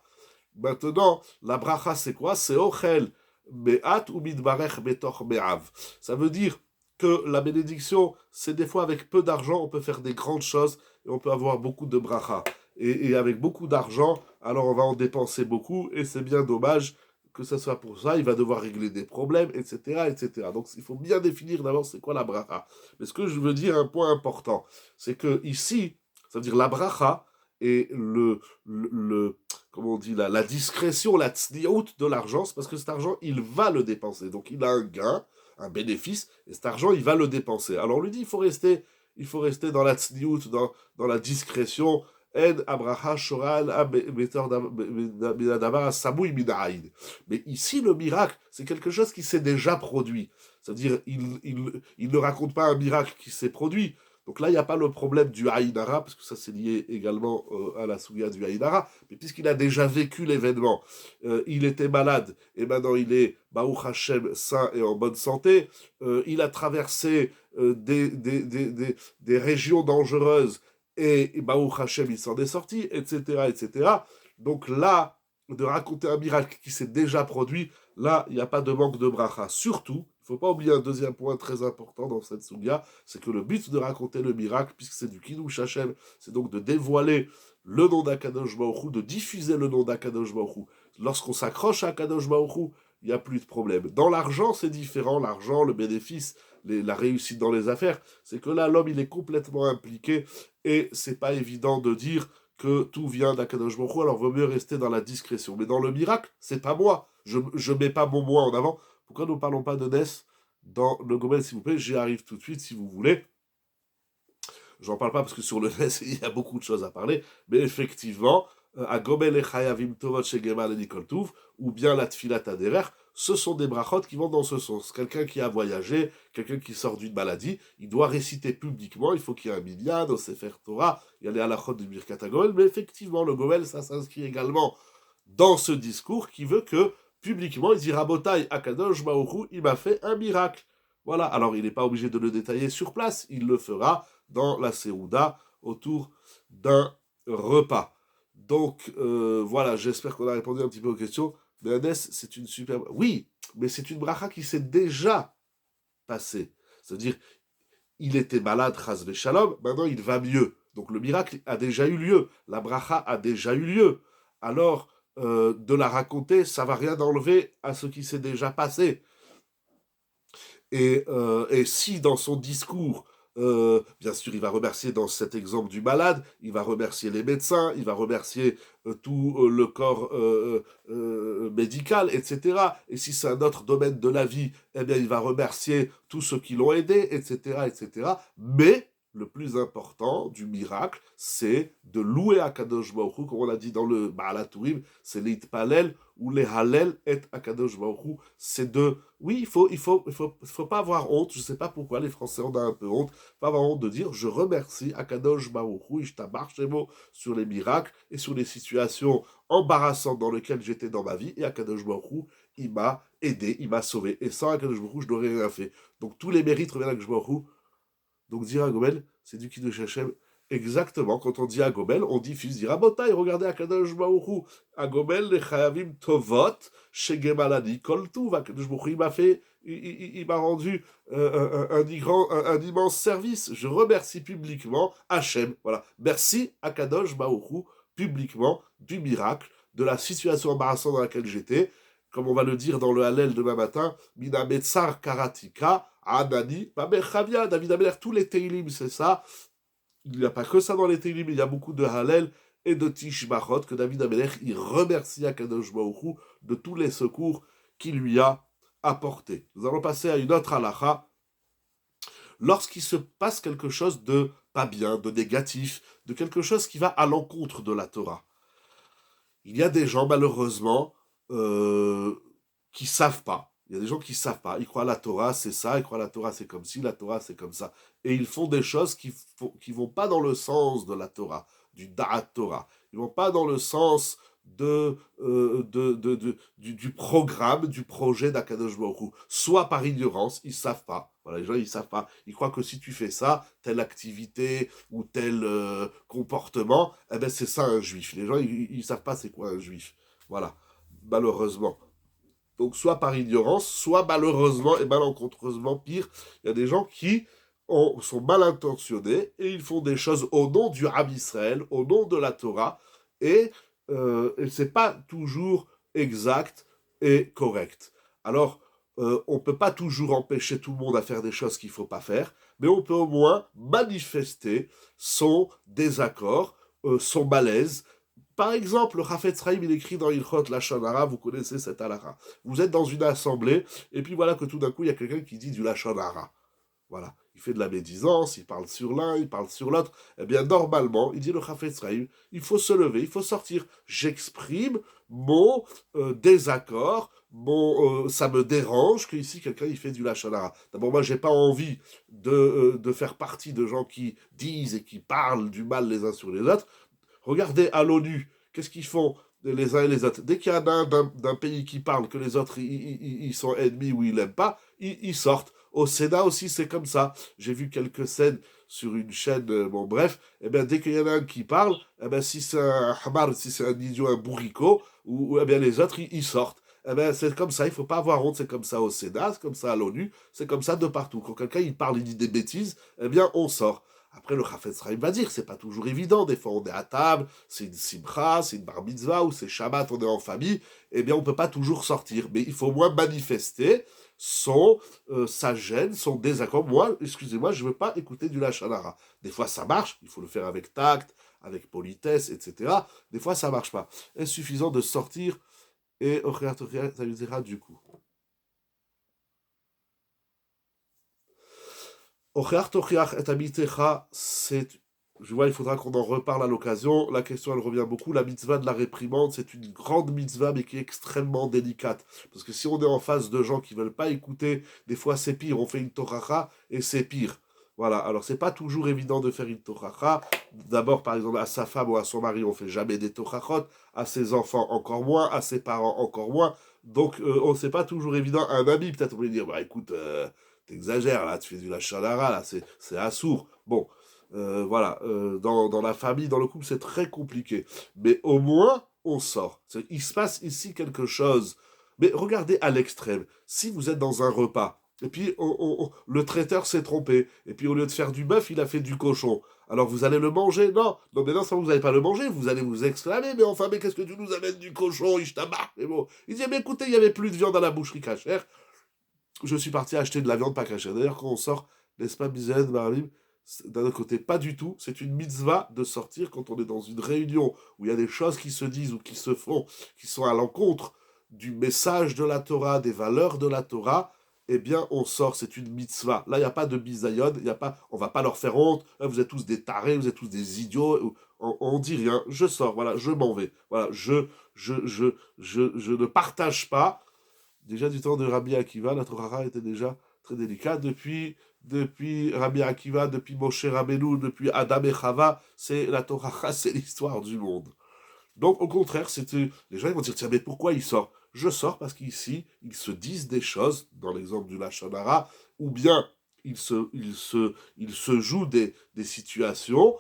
Maintenant, la bracha, c'est quoi? C'est ochel me'at ou midbarech betoch me'av. Ça veut dire que la bénédiction, c'est des fois avec peu d'argent, on peut faire des grandes choses et on peut avoir beaucoup de bracha. Et avec beaucoup d'argent, alors on va en dépenser beaucoup et c'est bien dommage que ça soit pour ça, il va devoir régler des problèmes, etc., etc. Donc il faut bien définir d'abord c'est quoi la bracha. Mais ce que je veux dire, un point important, c'est que ici, ça veut dire la bracha et comment on dit, la discrétion, la tzniut de l'argent, c'est parce que cet argent, il va le dépenser. Donc il a un gain, un bénéfice, et cet argent, il va le dépenser. Alors on lui dit, il faut rester dans la tzniut, dans la discrétion, en abraha shoral samoui minaïn. Mais ici, le miracle, c'est quelque chose qui s'est déjà produit. C'est-à-dire, il ne raconte pas un miracle qui s'est produit. Donc là, il n'y a pas le problème du Haïdara, parce que ça, c'est lié également à la souga du Haïdara. Mais puisqu'il a déjà vécu l'événement, il était malade, et maintenant il est, Baruch Hashem, sain et en bonne santé. Il a traversé des régions dangereuses, et Baruch Hashem, il s'en est sorti, etc., etc. Donc là, de raconter un miracle qui s'est déjà produit, là, il n'y a pas de manque de bracha. Surtout, il ne faut pas oublier un deuxième point très important dans cette souga, c'est que le but de raconter le miracle, puisque c'est du Kiddush Hashem, c'est donc de dévoiler le nom d'Akadosh Baruch Hu, de diffuser le nom d'Akadosh Baruch Hu. Lorsqu'on s'accroche à Akadosh Baruch Hu, il n'y a plus de problème. Dans l'argent, c'est différent. L'argent, le bénéfice, la réussite dans les affaires, c'est que là, l'homme, il est complètement impliqué et c'est pas évident de dire que tout vient d'Akadosh Baruch Hu, alors vaut mieux rester dans la discrétion. Mais dans le miracle, c'est pas moi. Je mets pas mon moi en avant. Pourquoi nous parlons pas de Ness dans le Gomel, s'il vous plaît? J'y arrive tout de suite, si vous voulez. J'en parle pas parce que sur le Ness, il y a beaucoup de choses à parler. Mais effectivement, à Gomel et Chayavim Tovot Shegemal et Nikol Touv, ou bien la Tfilat Aderer, ce sont des brachot qui vont dans ce sens. Quelqu'un qui a voyagé, quelqu'un qui sort d'une maladie, il doit réciter publiquement, il faut qu'il y ait un minyan, au Sefer Torah, il y a les halachot du Birkat HaGomel, mais effectivement, le Gomel, ça s'inscrit également dans ce discours qui veut que, publiquement, il dit Rabotai, Akadosh Baruch Hu, il m'a fait un miracle. Voilà, alors il n'est pas obligé de le détailler sur place, il le fera dans la Seouda, autour d'un repas. Donc, voilà, j'espère qu'on a répondu un petit peu aux questions. Mais Hadès, c'est une super... Oui, mais c'est une bracha qui s'est déjà passée. C'est-à-dire, il était malade, chas shalom, maintenant il va mieux. Donc le miracle a déjà eu lieu, la bracha a déjà eu lieu. Alors, de la raconter, ça va rien enlever à ce qui s'est déjà passé. Et si dans son discours, bien sûr, il va remercier dans cet exemple du malade, il va remercier les médecins, il va remercier tout le corps médical, etc. Et si c'est un autre domaine de la vie, eh bien, il va remercier tous ceux qui l'ont aidé, etc., etc. Mais le plus important du miracle, c'est de louer Akadosh Baruch Hu, comme on l'a dit dans le Ba'alat Turim, c'est l'Itpalel ou les Halel et Akadosh Baruch Hu. C'est de... Oui, il faut pas avoir honte, je sais pas pourquoi les Français en ont un peu honte, pas avoir honte de dire je remercie Akadosh Baruch Hu, Ishtabar Shemo, sur les miracles et sur les situations embarrassantes dans lesquelles j'étais dans ma vie, et Akadosh Baruch Hu, il m'a aidé, il m'a sauvé, et sans Akadosh Baruch Hu, je n'aurais rien fait. Donc tous les mérites reviennent à Akadosh Baruch Hu. Donc dire à Gomel, c'est du Kiddush Hashem. Exactement, quand on dit à Gomel, on diffuse, dire Rabotai, regardez Akadosh Baruch Hu, à Gomel, les Chayavim Tovot, Shegemalani, Koltuv, Akadosh Baruch Hu, il m'a fait, il m'a rendu un immense service. Je remercie publiquement Hachem. Voilà, merci Akadosh Baruch Hu, publiquement, du miracle, de la situation embarrassante dans laquelle j'étais. Comme on va le dire dans le Hallel demain matin, Mina Metzar Karatika, Anani, Chavia, David Ameler, tous les Teilim, c'est ça. Il n'y a pas que ça dans les Teilim, il y a beaucoup de Hallel. et de Tishbachot, que David Amelech, il remercie Akadosh Baruch Hu de tous les secours qu'il lui a apportés. Nous allons passer à une autre halakha. Lorsqu'il se passe quelque chose de pas bien, de négatif, de quelque chose qui va à l'encontre de la Torah, il y a des gens, malheureusement, qui savent pas. Il y a des gens qui savent pas. Ils croient à la Torah, c'est ça. Ils croient à la Torah, c'est comme ci. La Torah, c'est comme ça. Et ils font des choses qui vont pas dans le sens de la Torah, du Da'at Torah. Ils vont pas dans le sens du programme, du projet d'Akadosh Baruch Hu. Soit par ignorance, ils savent pas. Voilà, les gens, ils savent pas. Ils croient que si tu fais ça, telle activité ou tel comportement, eh ben c'est ça un juif. Les gens, ils savent pas c'est quoi un juif. Voilà, malheureusement. Donc soit par ignorance, soit malheureusement et malencontreusement pire, il y a des gens qui sont mal intentionnés et ils font des choses au nom du Rab Israël, au nom de la Torah, et c'est pas toujours exact et correct. Alors, on peut pas toujours empêcher tout le monde à faire des choses qu'il faut pas faire, mais on peut au moins manifester son désaccord, son malaise. Par exemple, le Chafetz Chaim, il écrit dans Ilchot Lashon Hara, vous connaissez cette halakha. Vous êtes dans une assemblée, et puis voilà que tout d'un coup, il y a quelqu'un qui dit du Lashon Hara. Voilà. Il fait de la médisance, il parle sur l'un, il parle sur l'autre. Eh bien, normalement, il dit le Chafetz Chaim, il faut se lever, il faut sortir. J'exprime mon désaccord, ça me dérange que ici quelqu'un il fait du Lashon Hara. D'abord, moi, j'ai pas envie de faire partie de gens qui disent et qui parlent du mal les uns sur les autres. Regardez à l'ONU, qu'est-ce qu'ils font les uns et les autres? Dès qu'il y en a un d'un pays qui parle que les autres ils sont ennemis ou ils l'aiment pas, ils sortent. Au Sénat aussi, c'est comme ça. J'ai vu quelques scènes sur une chaîne, bon bref, et bien dès qu'il y en a un qui parle, eh ben, si c'est un hamar, si c'est un idiot, un bourricot, eh bien les autres, ils sortent. Eh ben, c'est comme ça, il faut pas avoir honte, c'est comme ça au Sénat, c'est comme ça à l'ONU, c'est comme ça de partout. Quand quelqu'un il parle, il dit des bêtises, eh bien on sort. Après, le Chafetz Chaim va dire, c'est pas toujours évident. Des fois, on est à table, c'est une simcha, c'est une bar mitzvah, ou c'est Shabbat, on est en famille. Eh bien, on peut pas toujours sortir. Mais il faut au moins manifester sa gêne, son désaccord. Moi, excusez-moi, je veux pas écouter du Lashon Hara. Des fois, ça marche. Il faut le faire avec tact, avec politesse, etc. Des fois, ça marche pas. Est-ce suffisant de sortir et ça lui dira du coup. C'est, je vois, il faudra qu'on en reparle à l'occasion. La question, elle revient beaucoup. La mitzvah de la réprimande, c'est une grande mitzvah, mais qui est extrêmement délicate. Parce que si on est en face de gens qui veulent pas écouter, des fois c'est pire. On fait une toracha et c'est pire. Voilà. Alors, c'est pas toujours évident de faire une toracha. D'abord, par exemple, à sa femme ou à son mari, on fait jamais des torachot. À ses enfants, encore moins. À ses parents, encore moins. Donc, c'est pas toujours évident. Un ami, peut-être, on peut lui dire, bah écoute, t'exagères, là, tu fais du Lashon Hara, là, c'est assourd. Bon, voilà, dans la famille, dans le couple, c'est très compliqué. Mais au moins, on sort. Il se passe ici quelque chose. Mais regardez à l'extrême. Si vous êtes dans un repas, et puis le traiteur s'est trompé, et puis au lieu de faire du bœuf, il a fait du cochon. Alors vous allez le manger? Non, non, mais non, ça vous n'allez pas le manger, vous allez vous exclamer, mais enfin, mais qu'est-ce que tu nous amènes du cochon, Ishtabach? Mais bon, il dit, mais écoutez, il n'y avait plus de viande à la boucherie cachère, je suis parti acheter de la viande pas cachère. D'ailleurs, quand on sort, n'est-ce pas, Bizen, Maravim, d'un autre côté, pas du tout. C'est une mitzvah de sortir quand on est dans une réunion où il y a des choses qui se disent ou qui se font, qui sont à l'encontre du message de la Torah, des valeurs de la Torah. Eh bien, on sort, c'est une mitzvah. Là, il n'y a pas de bisayon, il y a pas, on va pas leur faire honte. Vous êtes tous des tarés, vous êtes tous des idiots. On dit rien. Je sors, voilà, je m'en vais. Voilà, je ne partage pas. Déjà du temps de Rabbi Akiva, la Torah était déjà très délicate. Depuis Rabbi Akiva, depuis Moshe Rabbeinu, depuis Adam et Chava, c'est la Torah, c'est l'histoire du monde. Donc au contraire, les gens ils vont dire, tiens, mais pourquoi il sort? Je sors parce qu'ici, ils se disent des choses, dans l'exemple du Lashon Hara, ou bien ils se jouent des situations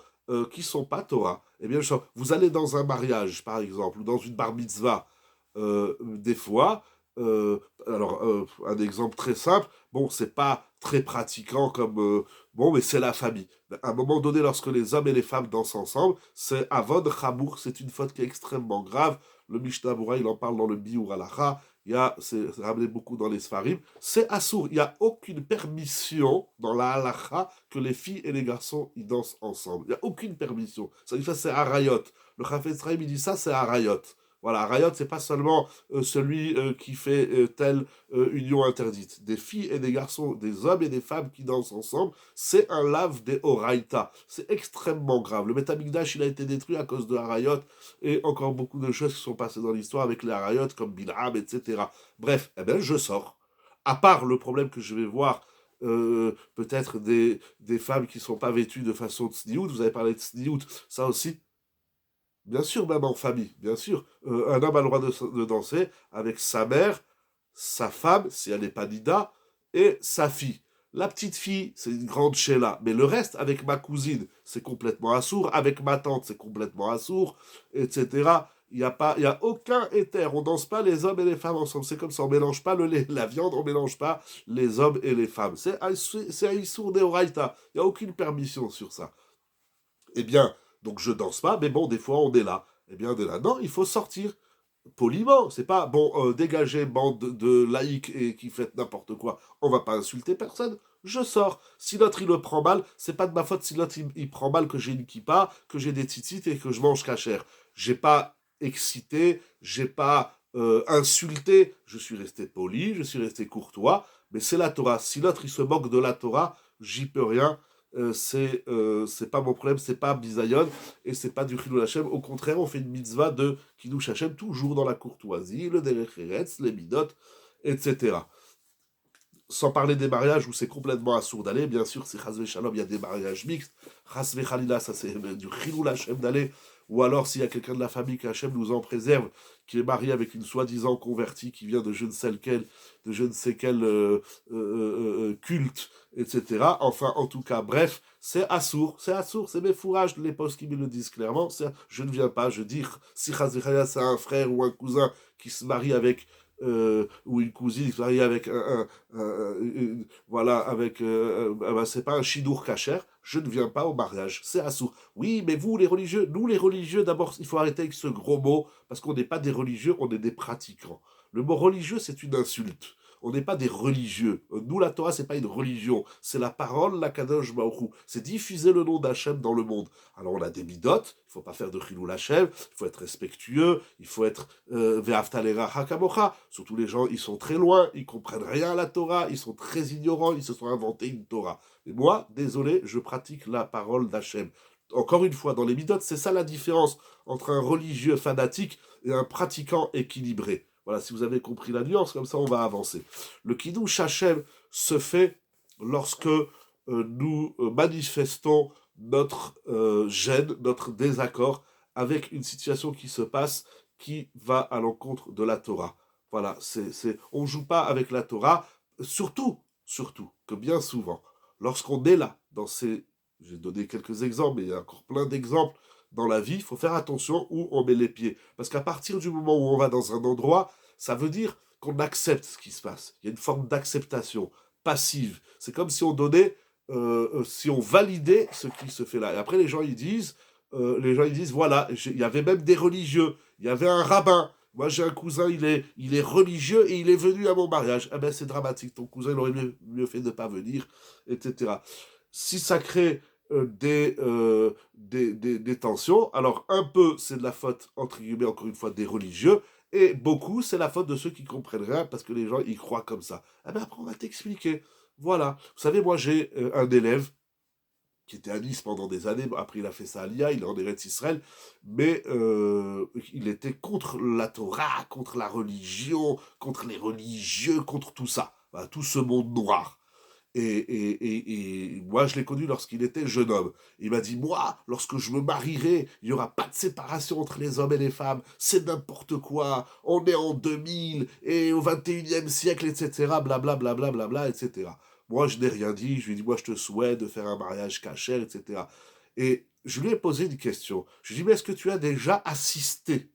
qui sont pas Torah. Eh bien, vous allez dans un mariage, par exemple, ou dans une bar mitzvah, des fois, un exemple très simple, bon, c'est pas très pratiquant comme, bon, mais c'est la famille. À un moment donné, lorsque les hommes et les femmes dansent ensemble, c'est Avod Chamour, c'est une faute qui est extrêmement grave. Le Mishnah Bura, il en parle dans le Biur Halacha, c'est ramené beaucoup dans les Sfarim, c'est assour. Il n'y a aucune permission dans la halakha que les filles et les garçons ils dansent ensemble. Il n'y a aucune permission. Ça dit ça, c'est harayot. Le Chafetz Chaim, il dit ça, c'est harayot. Voilà, harayot, c'est pas seulement celui qui fait telle union interdite. Des filles et des garçons, des hommes et des femmes qui dansent ensemble, c'est un lave des oraita. C'est extrêmement grave. Le Beth Amikdash, il a été détruit à cause de harayot et encore beaucoup de choses qui sont passées dans l'histoire avec les harayot comme Bilham, etc. Bref, eh ben, je sors. À part le problème que je vais voir peut-être des femmes qui ne sont pas vêtues de façon tsniout, vous avez parlé de tsniout, ça aussi, bien sûr, même en famille, bien sûr. Un homme a le droit de danser avec sa mère, sa femme, si elle n'est pas Nida, et sa fille. La petite fille, c'est une grande Sheila. Mais le reste, avec ma cousine, c'est complètement assourd. Avec ma tante, c'est complètement assourd, etc. Il y a aucun éther. On danse pas les hommes et les femmes ensemble. C'est comme ça. On mélange pas la viande, on mélange pas les hommes et les femmes. C'est un issour deoraita. Il n'y a aucune permission sur ça. Eh bien, donc je danse pas, mais bon, des fois on est là. Eh bien, on est là. Non, il faut sortir poliment. C'est pas, bon, dégagez, bande de laïcs et qui faites n'importe quoi. On va pas insulter personne. Je sors. Si l'autre il le prend mal, c'est pas de ma faute si l'autre il prend mal que j'ai une kippa, que j'ai des titites et que je mange cachère. J'ai pas excité, j'ai pas insulté. Je suis resté poli, je suis resté courtois, mais c'est la Torah. Si l'autre il se moque de la Torah, j'y peux rien. C'est pas mon problème, c'est pas bisayon et c'est pas du chilul Hashem. Au contraire, on fait une mitzvah de kiddush Hashem toujours dans la courtoisie, le derech eretz, les midot, etc. Sans parler des mariages où c'est complètement assourd d'aller, bien sûr, c'est chas shalom, il y a des mariages mixtes. Chas chalila, ça c'est du chilul Hashem d'aller. Ou alors, s'il y a quelqu'un de la famille que Hachem nous en préserve, qui est marié avec une soi-disant convertie qui vient de je ne sais lequel, de je ne sais quel culte, etc. Enfin, en tout cas, bref, c'est assourd, c'est mes fourrages, les postes qui me le disent clairement. Je ne viens pas, je dis, si Chazikaya, c'est un frère ou un cousin qui se marie avec ou une cousine qui se marie avec voilà, avec c'est pas un chidour kacher, je ne viens pas au mariage, c'est assourd. Oui, mais vous, les religieux, nous, les religieux, d'abord, il faut arrêter avec ce gros mot, parce qu'on n'est pas des religieux, on est des pratiquants. Le mot religieux, c'est une insulte. On n'est pas des religieux. Nous, la Torah, c'est pas une religion. C'est la parole, la kadosh baruch. C'est diffuser le nom d'Hachem dans le monde. Alors, on a des midotes. Il faut pas faire de chilul Hachem. Il faut être respectueux. Il faut être ve'aftalera hakamocha. Surtout les gens, ils sont très loin. Ils comprennent rien à la Torah. Ils sont très ignorants. Ils se sont inventés une Torah. Mais moi, désolé, je pratique la parole d'Hachem. Encore une fois, dans les midotes, c'est ça la différence entre un religieux fanatique et un pratiquant équilibré. Voilà, si vous avez compris la nuance, comme ça on va avancer. Le Kiddush Hashem se fait lorsque nous manifestons notre gêne, notre désaccord avec une situation qui se passe qui va à l'encontre de la Torah. Voilà, on ne joue pas avec la Torah, surtout que bien souvent, lorsqu'on est là, j'ai donné quelques exemples, mais il y a encore plein d'exemples dans la vie, il faut faire attention où on met les pieds. Parce qu'à partir du moment où on va dans un endroit, ça veut dire qu'on accepte ce qui se passe. Il y a une forme d'acceptation passive. C'est comme si on donnait, si on validait ce qui se fait là. Et après, les gens, ils disent, voilà, il y avait même des religieux, il y avait un rabbin. Moi, j'ai un cousin, il est religieux et il est venu à mon mariage. Ah ben, c'est dramatique. Ton cousin, il aurait mieux fait de ne pas venir, etc. Si ça crée des tensions. Alors, un peu, c'est de la faute, entre guillemets, encore une fois, des religieux, et beaucoup, c'est la faute de ceux qui comprennent rien, parce que les gens, ils croient comme ça. Ah ben après, on va t'expliquer. Voilà. Vous savez, moi, j'ai un élève qui était à Nice pendant des années. Après, il a fait ça à l'IA, il est en Eretz Israël, mais il était contre la Torah, contre la religion, contre les religieux, contre tout ça. Voilà, tout ce monde noir. Et moi, je l'ai connu lorsqu'il était jeune homme. Il m'a dit, moi, lorsque je me marierai, il n'y aura pas de séparation entre les hommes et les femmes. C'est n'importe quoi. On est en 2000 et au 21e siècle, etc. Blablabla, blablabla, etc. Moi, je n'ai rien dit. Je lui ai dit, moi, je te souhaite de faire un mariage cachère, etc. Et je lui ai posé une question. Je lui ai dit, mais est-ce que tu as déjà assisté,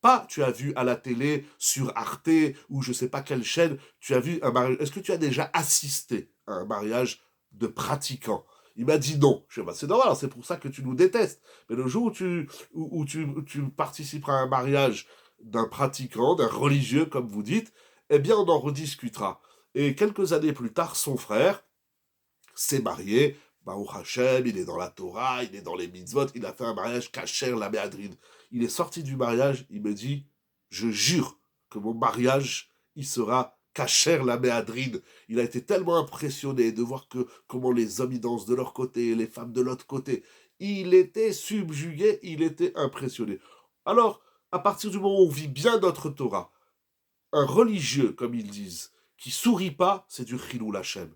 pas tu as vu à la télé, sur Arte, ou je sais pas quelle chaîne, tu as vu un mariage. Est-ce que tu as déjà assisté à un mariage de pratiquants? Il m'a dit non. Je dis, bah, c'est normal, c'est pour ça que tu nous détestes. Mais le jour où tu participeras à un mariage d'un pratiquant, d'un religieux, comme vous dites, eh bien, on en rediscutera. Et quelques années plus tard, son frère s'est marié, Baruch Hashem, il est dans la Torah, il est dans les mitzvot, il a fait un mariage kasher, la Méadrine. Il est sorti du mariage, il me dit, je jure que mon mariage, il sera kasher, la Méadrine. Il a été tellement impressionné de voir comment les hommes y dansent de leur côté et les femmes de l'autre côté. Il était subjugué, il était impressionné. Alors, à partir du moment où on vit bien notre Torah, un religieux, comme ils disent, qui sourit pas, c'est du chilou Hachem.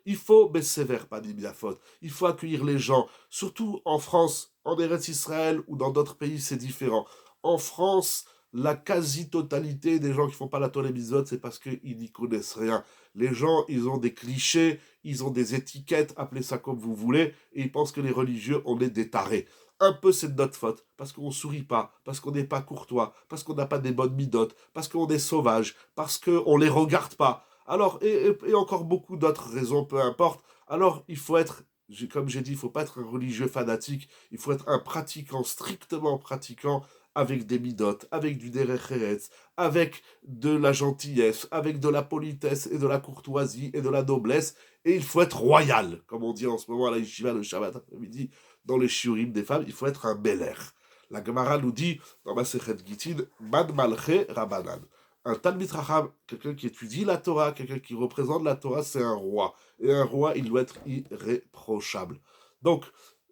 Il faut sévère, pas faute. Il faut accueillir les gens, surtout en France, en Eretz Israël ou dans d'autres pays, c'est différent. En France, la quasi-totalité des gens qui font pas la Torah Mitzvot, c'est parce qu'ils n'y connaissent rien. Les gens, ils ont des clichés, ils ont des étiquettes, appelez ça comme vous voulez, et ils pensent que les religieux, on est des tarés. Un peu, c'est de notre faute, parce qu'on ne sourit pas, parce qu'on n'est pas courtois, parce qu'on n'a pas des bonnes midotes, parce qu'on est sauvage, parce qu'on ne les regarde pas. Alors, et encore beaucoup d'autres raisons, peu importe. Alors, il faut être, comme j'ai dit, il ne faut pas être un religieux fanatique, il faut être un pratiquant, strictement pratiquant, avec des midotes, avec du derech eretz, avec de la gentillesse, avec de la politesse et de la courtoisie et de la noblesse, et il faut être royal, comme on dit en ce moment à la yeshiva le Shabbat après-midi, dans les shiurim des femmes, il faut être un bel air. La Gemara nous dit, dans Masechet Gitin, Bad Malche Rabanan. Un Talmid Racham, quelqu'un qui étudie la Torah, quelqu'un qui représente la Torah, c'est un roi. Et un roi, il doit être irréprochable. Donc,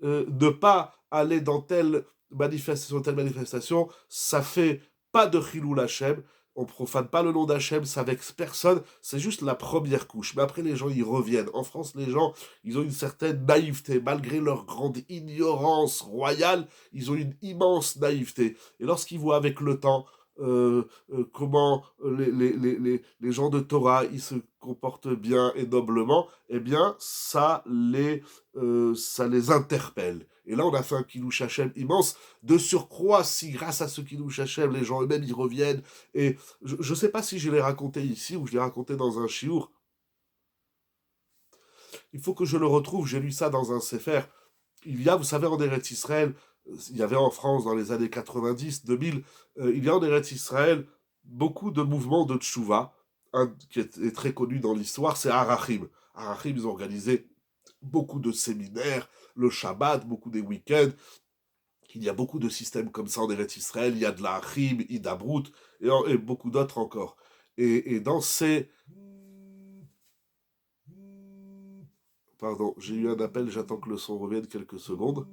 ne pas aller dans telle manifestation, ça fait pas de Chilou Hashem, on profane pas le nom d'Hachem, ça vexe personne, c'est juste la première couche. Mais après, les gens, ils reviennent. En France, les gens, ils ont une certaine naïveté. Malgré leur grande ignorance royale, ils ont une immense naïveté. Et lorsqu'ils voient avec le temps comment les gens de Torah, ils se comportent bien et noblement, eh bien, ça les interpelle. Et là, on a fait un Kiddush Hashem immense. De surcroît, si grâce à ce Kiddush Hashem, les gens eux-mêmes, ils reviennent. Et je ne sais pas si je l'ai raconté ici ou je l'ai raconté dans un chiour. Il faut que je le retrouve, j'ai lu ça dans un sefer. Il y a, vous savez, en Eretz Israël, il y avait en France dans les années 90, 2000, il y a en Eretz Israël beaucoup de mouvements de tchouva. Un qui est très connu dans l'histoire, c'est Arachim. Arachim, ils ont organisé beaucoup de séminaires, le Shabbat, beaucoup des week-ends. Il y a beaucoup de systèmes comme ça en Eretz Israël. Il y a de la Achim, Idabrut, et beaucoup d'autres encore. Et dans ces... Pardon, j'ai eu un appel, j'attends que le son revienne quelques secondes.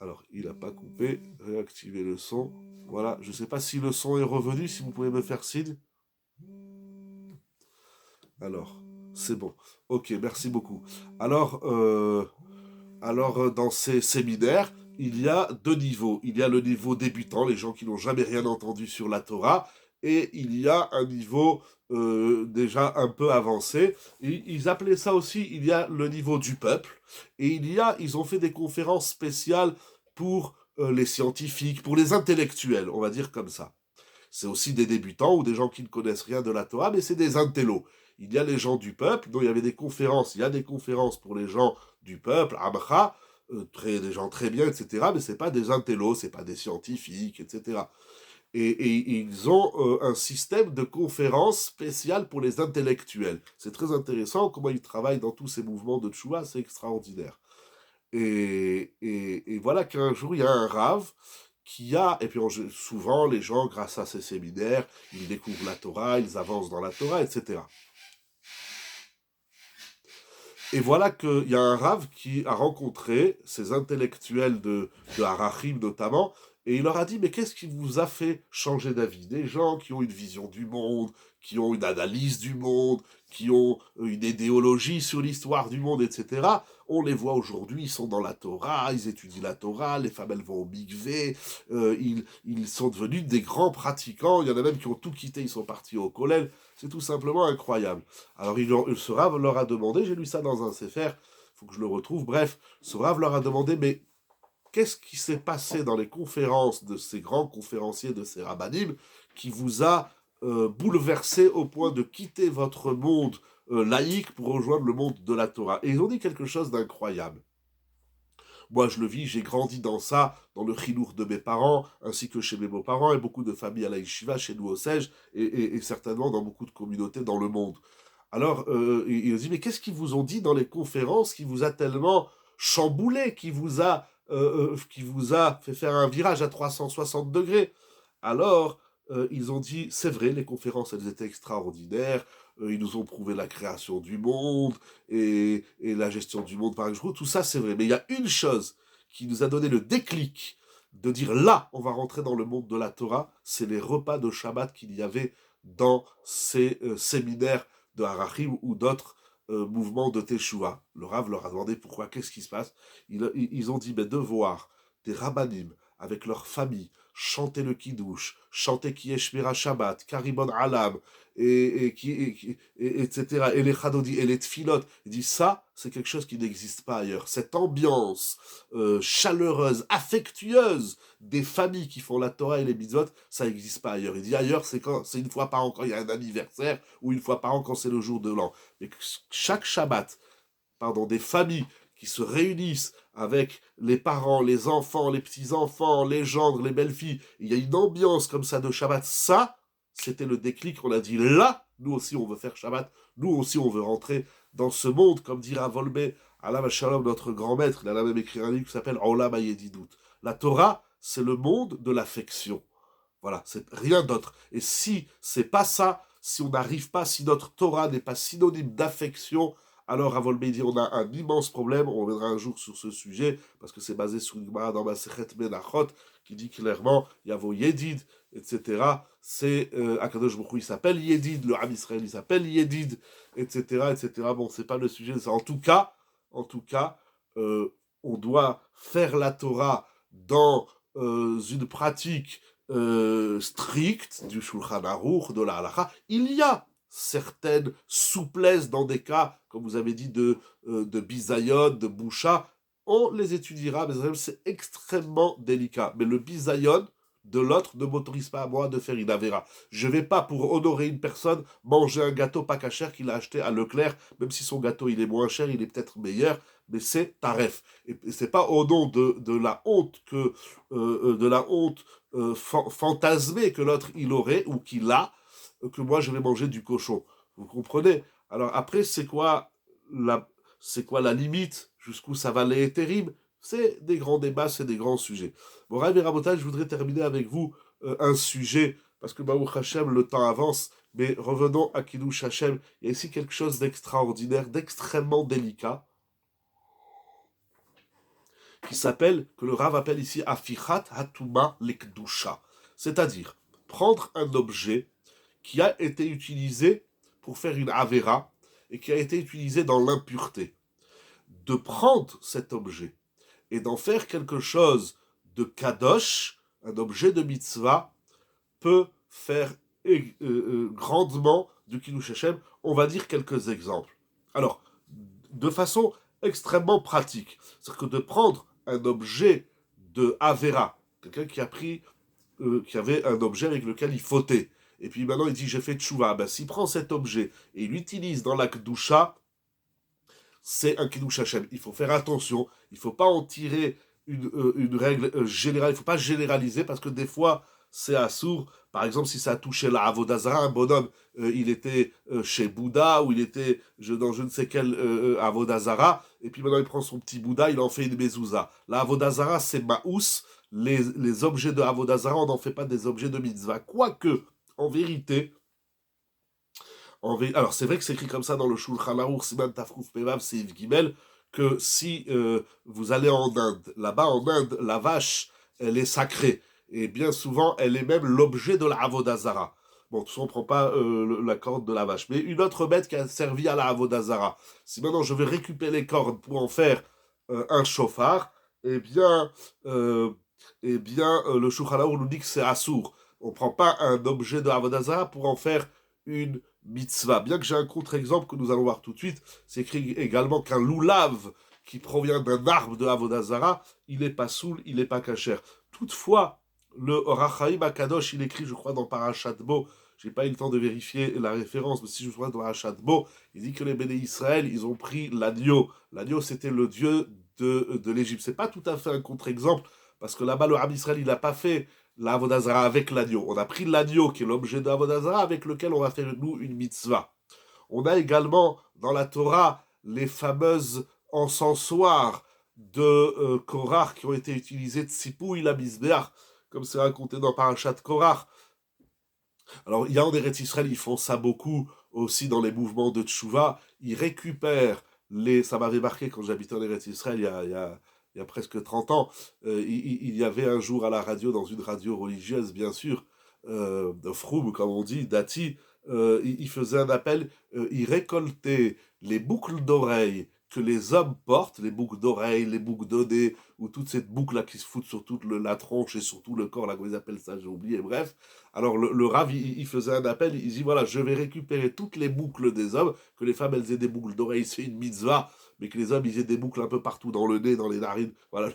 Alors, il n'a pas coupé, réactiver le son. Voilà, je ne sais pas si le son est revenu, si vous pouvez me faire signe. Alors, c'est bon. Ok, merci beaucoup. Alors, dans ces séminaires, il y a deux niveaux. Il y a le niveau débutant, les gens qui n'ont jamais rien entendu sur la Torah, et il y a un niveau déjà un peu avancé. Et ils appelaient ça aussi, il y a le niveau du peuple, et ils ont fait des conférences spéciales pour les scientifiques, pour les intellectuels, on va dire comme ça. C'est aussi des débutants ou des gens qui ne connaissent rien de la Torah, mais c'est des intellos. Il y a les gens du peuple, dont il y avait des conférences. Il y a des conférences pour les gens du peuple, Amcha, des gens très bien, etc. Mais c'est pas des intellos, c'est pas des scientifiques, etc. Et ils ont un système de conférences spéciales pour les intellectuels. C'est très intéressant comment ils travaillent dans tous ces mouvements de tchouva, c'est extraordinaire. Et voilà qu'un jour, il y a un rave et puis souvent, les gens, grâce à ces séminaires, ils découvrent la Torah, ils avancent dans la Torah, etc. Et voilà qu'il y a un rave qui a rencontré ces intellectuels de Harachim notamment, et il leur a dit, mais qu'est-ce qui vous a fait changer d'avis? Des gens qui ont une vision du monde, qui ont une analyse du monde, qui ont une idéologie sur l'histoire du monde, etc. On les voit aujourd'hui, ils sont dans la Torah, ils étudient la Torah, les femmes elles vont au mikvé, ils sont devenus des grands pratiquants, il y en a même qui ont tout quitté, ils sont partis au kollel, c'est tout simplement incroyable. Alors ce Rav leur a demandé, j'ai lu ça dans un sefer, il faut que je le retrouve, bref, ce Rav leur a demandé, mais qu'est-ce qui s'est passé dans les conférences de ces grands conférenciers, de ces rabbinim, qui vous a bouleversé au point de quitter votre monde laïque pour rejoindre le monde de la Torah? Et ils ont dit quelque chose d'incroyable. Moi, je le vis, j'ai grandi dans ça, dans le chinour de mes parents, ainsi que chez mes beaux-parents, et beaucoup de familles à la yeshiva, chez nous au Sej, et certainement dans beaucoup de communautés dans le monde. Alors, il dit, mais qu'est-ce qu'ils vous ont dit dans les conférences qui vous a tellement chamboulé, qui vous a fait faire un virage à 360 degrés? Alors, ils ont dit, c'est vrai, les conférences, elles étaient extraordinaires, ils nous ont prouvé la création du monde et la gestion du monde par exemple, tout ça c'est vrai. Mais il y a une chose qui nous a donné le déclic de dire là, on va rentrer dans le monde de la Torah, c'est les repas de Shabbat qu'il y avait dans ces séminaires de Harachim ou d'autres mouvements de Teshuvah. Le Rav leur a demandé pourquoi, qu'est-ce qui se passe. Ils ont dit, mais de voir des rabbanim avec leurs familles chanter le Kiddush, chanter qui est Shmira Shabbat, Karibon Alam, etc., et les Chadodi, et les Tfilot. Il dit ça, c'est quelque chose qui n'existe pas ailleurs. Cette ambiance chaleureuse, affectueuse des familles qui font la Torah et les mitzvot, ça n'existe pas ailleurs. Il dit ailleurs, c'est une fois par an quand il y a un anniversaire, ou une fois par an quand c'est le jour de l'an. Mais chaque Shabbat, pardon, des familles qui se réunissent avec les parents, les enfants, les petits-enfants, les gendres, les belles-filles, il y a une ambiance comme ça de Shabbat, ça, c'était le déclic, on a dit là, nous aussi on veut faire Shabbat, nous aussi on veut rentrer dans ce monde, comme dira Volbe, Alam Shalom, notre grand maître, il a même écrit un livre qui s'appelle Olam Hayedidut. La Torah, c'est le monde de l'affection. Voilà, c'est rien d'autre. Et si c'est pas ça, si on n'arrive pas, si notre Torah n'est pas synonyme d'affection, alors à Volbédi, on a un immense problème. On reviendra un jour sur ce sujet, parce que c'est basé sur une Gemara dans Masechet Menachot, qui dit clairement, Yavo Yedid, etc. C'est Akadosh Baruch Hu, il s'appelle Yedid, le Ham Israël, il s'appelle Yedid, etc., etc. Bon, c'est pas le sujet. En tout cas, euh, on doit faire la Torah dans une pratique stricte du Shulchan Aruch, de la Halacha. Il y a certaines souplesses dans des cas, comme vous avez dit, de bisayon, de boucha. On les étudiera, mais c'est extrêmement délicat. Mais le bisayon de l'autre ne m'autorise pas à moi de faire une avéra. Je ne vais pas, pour honorer une personne, manger un gâteau pas cachère qu'il a acheté à Leclerc, même si son gâteau il est moins cher, il est peut-être meilleur, mais c'est taref. Et c'est pas au nom de la honte fantasmée que l'autre il aurait ou qu'il a, que moi je vais manger du cochon. Vous comprenez? Alors après, c'est quoi la limite? Jusqu'où ça va les terribles? C'est des grands débats, c'est des grands sujets. Bon, Rav et Rabotage, je voudrais terminer avec vous un sujet, parce que Baruch Hashem, le temps avance, mais revenons à Kiddush Hashem. Il y a ici quelque chose d'extraordinaire, d'extrêmement délicat, que le Rav appelle ici Afichat Hatuma Lekdusha. C'est-à-dire, prendre un objet qui a été utilisé pour faire une Avera et qui a été utilisé dans l'impureté. De prendre cet objet et d'en faire quelque chose de kadosh, un objet de mitzvah, peut faire grandement du Kiddush Hashem. On va dire quelques exemples. Alors, de façon extrêmement pratique, c'est-à-dire que de prendre un objet de Avera, quelqu'un qui avait un objet avec lequel il fautait, et puis maintenant il dit j'ai fait tchouva, ben, s'il prend cet objet et il l'utilise dans la Kedusha, c'est un Kiddush Hashem. Il faut faire attention, il ne faut pas en tirer une règle générale, il ne faut pas généraliser parce que des fois c'est assourd. Par exemple, si ça a touché la Avodazara, un bonhomme, il était chez Bouddha ou il était dans je ne sais quel Avodazara, et puis maintenant il prend son petit Bouddha, il en fait une mezouza. La Avodazara, c'est Maous. Les objets de Avodazara, on n'en fait pas des objets de mitzvah. Quoique, en vérité, alors, c'est vrai que c'est écrit comme ça dans le Shulchan Aruch, Siman Tafkuf Pevav, c'est Yves Gimel, que si vous allez en Inde, là-bas en Inde, la vache, elle est sacrée. Et bien souvent, elle est même l'objet de la Avodazara. Bon, tout ça, on ne prend pas la corde de la vache. Mais une autre bête qui a servi à la Avodazara. Si maintenant je vais récupérer les cordes pour en faire un chauffard, eh bien, le Shulchan Aruch nous dit que c'est assour. On ne prend pas un objet de Avodazara pour en faire une mitzvah. Bien que j'ai un contre-exemple que nous allons voir tout de suite, c'est écrit également qu'un loulav qui provient d'un arbre de Avodazara, il n'est pas soul, il n'est pas cachère. Toutefois, le Rachaim Akadosh, il écrit, je crois, dans Parashat Bo, j'ai pas eu le temps de vérifier la référence, mais si je crois dans Parashat Bo, il dit que les béné Israël, ils ont pris l'agneau. L'agneau, c'était le dieu de l'Égypte. C'est pas tout à fait un contre-exemple, parce que là-bas, le Ham Israël, il n'a pas fait la Avodah Zarah avec l'agneau. On a pris l'agneau, qui est l'objet de l'Avodah Zarah, avec lequel on va faire, nous, une mitzvah. On a également, dans la Torah, les fameuses encensoirs de Korach qui ont été utilisés, Tzipouï la Misbéach, comme c'est raconté dans Parashat Korach. Alors, il y a en Eretz Israël, ils font ça beaucoup, aussi dans les mouvements de Tchouva. Ils récupèrent les... Ça m'avait marqué quand j'habitais en Eretz Israël il y a presque 30 ans. Il y avait un jour à la radio, dans une radio religieuse, bien sûr, de Froum, comme on dit, Dati, il faisait un appel, il récoltait les boucles d'oreilles que les hommes portent, les boucles d'oreilles, les boucles de nez, ou toutes ces boucles-là qui se foutent sur toute la tronche et sur tout le corps, là, comment ils appellent ça, j'ai oublié, bref. Alors le Rav, il faisait un appel, il dit, voilà, je vais récupérer toutes les boucles des hommes, que les femmes, elles aient des boucles d'oreilles, c'est une mitzvah, mais que les hommes, ils aient des boucles un peu partout, dans le nez, dans les narines, voilà.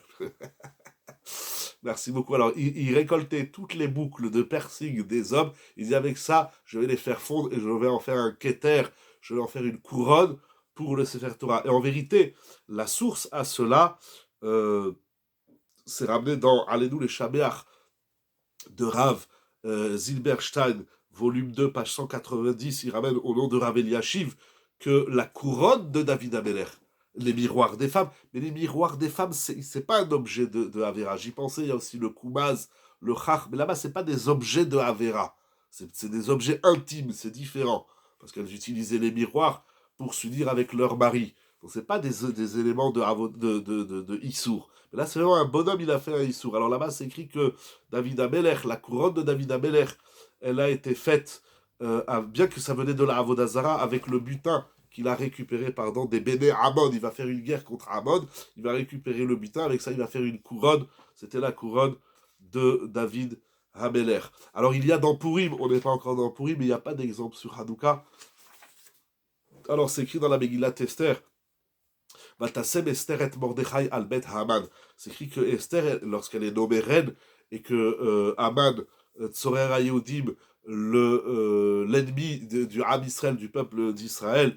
Merci beaucoup. Alors, il récoltait toutes les boucles de piercing des hommes. Il dit, avec ça, je vais les faire fondre et je vais en faire un keter, je vais en faire une couronne pour le Sefer Torah. Et en vérité, la source à cela, c'est ramené dans Allez-nous les Shabeach de Rav Zilberstein, volume 2, page 190. Il ramène au nom de Rav Eliashiv que la couronne de David Ameler, les miroirs des femmes, mais les miroirs des femmes, c'est pas un objet de Avera. J'y pensais, il y a aussi le Koumaz, le Chach, mais là-bas, c'est pas des objets de Avera. C'est des objets intimes, c'est différent. Parce qu'elles utilisaient les miroirs pour s'unir avec leur mari. Donc, c'est pas des éléments de Issour. Mais là, c'est vraiment un bonhomme, il a fait un Issour. Alors là-bas, c'est écrit que David Ameler, la couronne de David Ameler, elle a été faite, bien que ça venait de la Avodah Zarah, avec le butin qu'il a récupéré, des Béné Amon. Il va faire une guerre contre Amon, il va récupérer le butin, avec ça il va faire une couronne. C'était la couronne de David Hameler. Alors il y a dans Purim, on n'est pas encore dans Purim, mais il n'y a pas d'exemple sur Hanouka. Alors c'est écrit dans la Megillat Esther, Vatasem Esther et Mordechai al Bet Haman. C'est écrit que Esther, lorsqu'elle est nommée reine, et que Haman, Tzorer HaYehudim, l'ennemi du Ham Israël, du peuple d'Israël,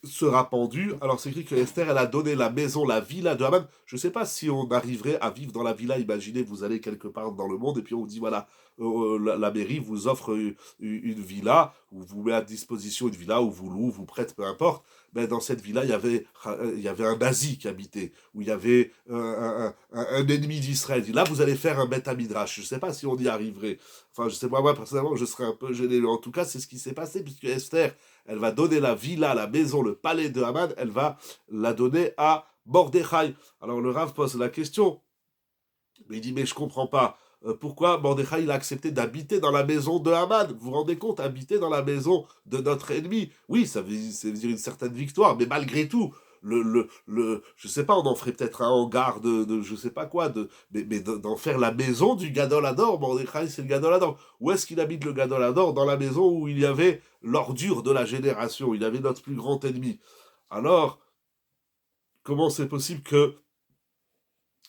sera pendu. Alors c'est écrit que Esther, elle a donné la maison, la villa de Haman. Je ne sais pas si on arriverait à vivre dans la villa. Imaginez, vous allez quelque part dans le monde et puis on vous dit, voilà, la mairie vous offre une villa, ou vous met à disposition une villa, ou vous loue, vous prête, peu importe. Ben, dans cette villa, il y avait un nazi qui habitait, où il y avait un ennemi d'Israël. Là, vous allez faire un Beth Midrash. Je ne sais pas si on y arriverait. Enfin, je sais pas, moi, personnellement, je serais un peu gêné. En tout cas, c'est ce qui s'est passé, puisque Esther, elle va donner la villa, la maison, le palais de Haman, elle va la donner à Mordechai. Alors le Rav pose la question, mais il dit, mais je comprends pas, pourquoi Mordechai il a accepté d'habiter dans la maison de Haman? Vous vous rendez compte, habiter dans la maison de notre ennemi? Oui, ça veut dire une certaine victoire, mais malgré tout, je sais pas, on en ferait peut-être un hangar de je sais pas quoi, mais d'en faire la maison du Gadol Hador. Mordechai, c'est le Gadol Hador. Où est-ce qu'il habite le Gadol Hador? Dans la maison où il y avait l'ordure de la génération, il y avait notre plus grand ennemi. Alors, comment c'est possible que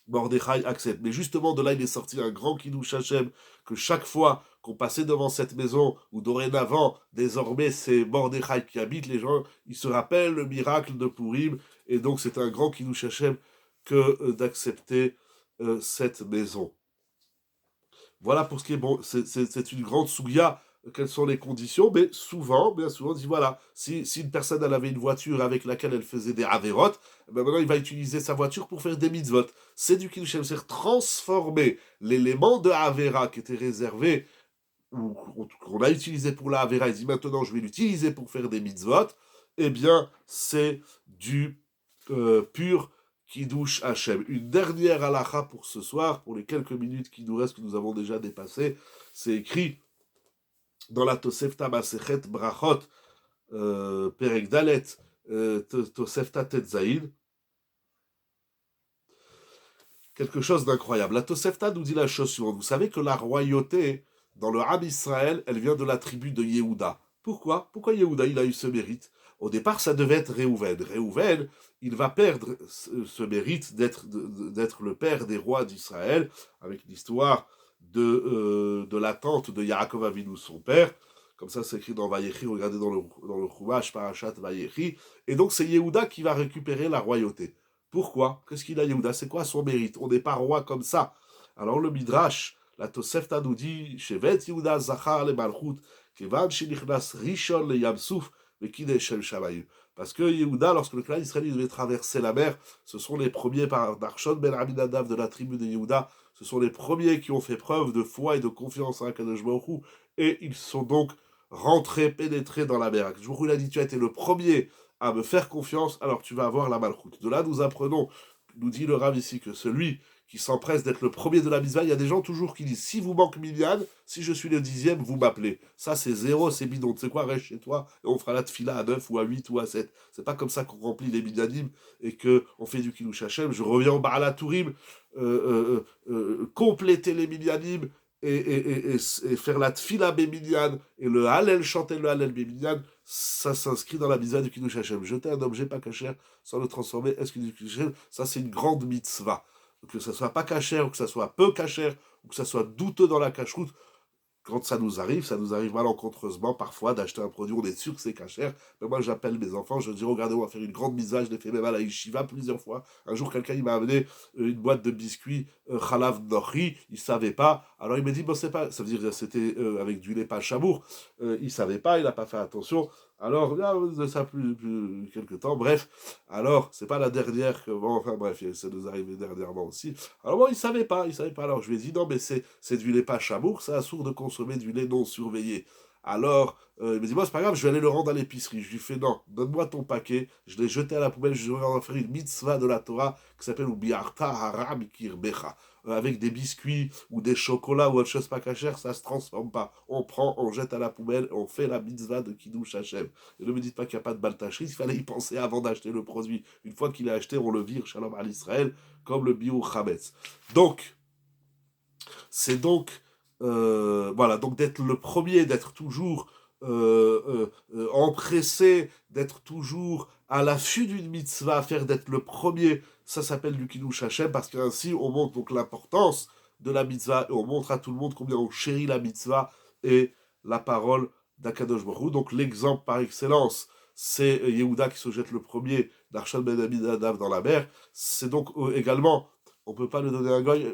Mordechai accepte? Mais justement, de là, il est sorti un grand Kiddush Hashem, que chaque fois qu'on passait devant cette maison, ou dorénavant, désormais, c'est Mordechai qui habite, les gens, ils se rappellent le miracle de Purim, et donc c'est un grand Kiddush Hashem que d'accepter cette maison. Voilà pour ce qui est bon, c'est une grande sougia. Quelles sont les conditions? Mais souvent, bien souvent, on dit voilà, si une personne elle avait une voiture avec laquelle elle faisait des avérotes, ben maintenant il va utiliser sa voiture pour faire des mitzvot. C'est du kiddush, c'est transformer l'élément de Avera qui était réservé, ou qu'on a utilisé pour la Avera, il dit maintenant je vais l'utiliser pour faire des mitzvot, eh bien c'est du pur Kiddush Hashem. Une dernière halakha pour ce soir, pour les quelques minutes qui nous restent, que nous avons déjà dépassées. C'est écrit dans la Tosefta Masechet Brachot, Perek Dalet, Tosefta Tetzaïd, quelque chose d'incroyable. La Tosefta nous dit la chose suivante. Vous savez que la royauté, dans le Ham Israël, elle vient de la tribu de Yehuda. Pourquoi Yehuda, il a eu ce mérite? Au départ, ça devait être Réhouven. Réhouven, il va perdre ce mérite d'être le père des rois d'Israël, avec l'histoire de la tante de Yaakov Avinu, son père. Comme ça, c'est écrit dans Vayechi, regardez dans le Chumash, Parashat Vayechi. Et donc, c'est Yehuda qui va récupérer la royauté. Pourquoi? Qu'est-ce qu'il a, Yehuda? C'est quoi son mérite? On n'est pas roi comme ça. Alors le Midrash, la Tosefta nous dit, Shevet Yehuda Zachar le Malchut, Kevan Shenichnas Rishon le Yamsouf, mais qui n'est Shem Shamayim. Parce que Yehuda, lorsque le clan israélien devait traverser la mer, ce sont les premiers par Darshon ben Aminadav de la tribu de Yehuda, ce sont les premiers qui ont fait preuve de foi et de confiance en Akadosh Baruch Hu, et ils sont donc rentrés, pénétrés dans la mer. Akadosh Baruch Hu, il a dit, tu as été le premier à me faire confiance, alors tu vas avoir la malchoute. De là, nous apprenons, nous dit le Rav ici, que celui qui s'empresse d'être le premier de la mitzvah, il y a des gens toujours qui disent, si vous manque Minyan, si je suis le 10e, vous m'appelez. Ça, c'est zéro, c'est bidon. Tu sais quoi, reste chez toi, et on fera la tfila à 9 ou à 8 ou à 7. C'est pas comme ça qu'on remplit les Minyanim et qu'on fait du Kiddush Hashem. Je reviens au Baal HaTurim, compléter les Minyanim, et faire la tfila béminyan et le Hallel, chanter le Hallel béminyan, ça s'inscrit dans la mitzvah du Kiddush Hashem. Jeter un objet pas kasher sans le transformer, est-ce que du Kiddush Hashem, ça c'est une grande mitzvah. Que ça soit pas kasher, ou que ça soit peu kasher, ou que ça soit douteux dans la cacheroute, quand ça nous arrive malencontreusement parfois d'acheter un produit, on est sûr que c'est cachère. Mais moi, j'appelle mes enfants, je dis, regardez, on va faire une grande mise je l'ai fait même à la yeshiva plusieurs fois. Un jour, quelqu'un, il m'a amené une boîte de biscuits Khalav Nochi, il savait pas. Alors, il m'a dit, bon, c'est pas, ça veut dire, c'était avec du lait pas chamour. Il savait pas, il n'a pas fait attention. Alors, là, ça plus quelques temps, bref. Alors, c'est pas la dernière que, bon, enfin, bref, ça nous est arrivé dernièrement aussi. Alors, bon, il savait pas. Alors, je lui ai dit, non, mais c'est du lait pas chamour, c'est assourd de consommer du lait non surveillé. Alors, il me dit, moi, c'est pas grave, je vais aller le rendre à l'épicerie. Je lui fais, non, donne-moi ton paquet. Je l'ai jeté à la poubelle, je vais en faire une mitzvah de la Torah qui s'appelle Ubiarta Haram Kirbecha. Avec des biscuits ou des chocolats ou autre chose pas cachère, ça se transforme pas. On prend, on jette à la poubelle, on fait la mitzvah de Kiddush Hashem. Et ne me dites pas qu'il n'y a pas de baltachis, il fallait y penser avant d'acheter le produit. Une fois qu'il est acheté, on le vire, shalom à l'Israël, comme le bio Chametz. Donc, c'est donc, voilà, donc d'être le premier, d'être toujours empressé, d'être toujours à l'affût d'une mitzvah, faire d'être le premier, ça s'appelle du Kiddush Hashem, parce qu'ainsi on montre donc l'importance de la mitzvah, et on montre à tout le monde combien on chérit la mitzvah et la parole d'Akadosh Baruch Hu. Donc l'exemple par excellence, c'est Yehuda qui se jette le premier d'Arshal Ben Aminadav dans la mer. C'est donc également, on ne peut pas le donner à un goy,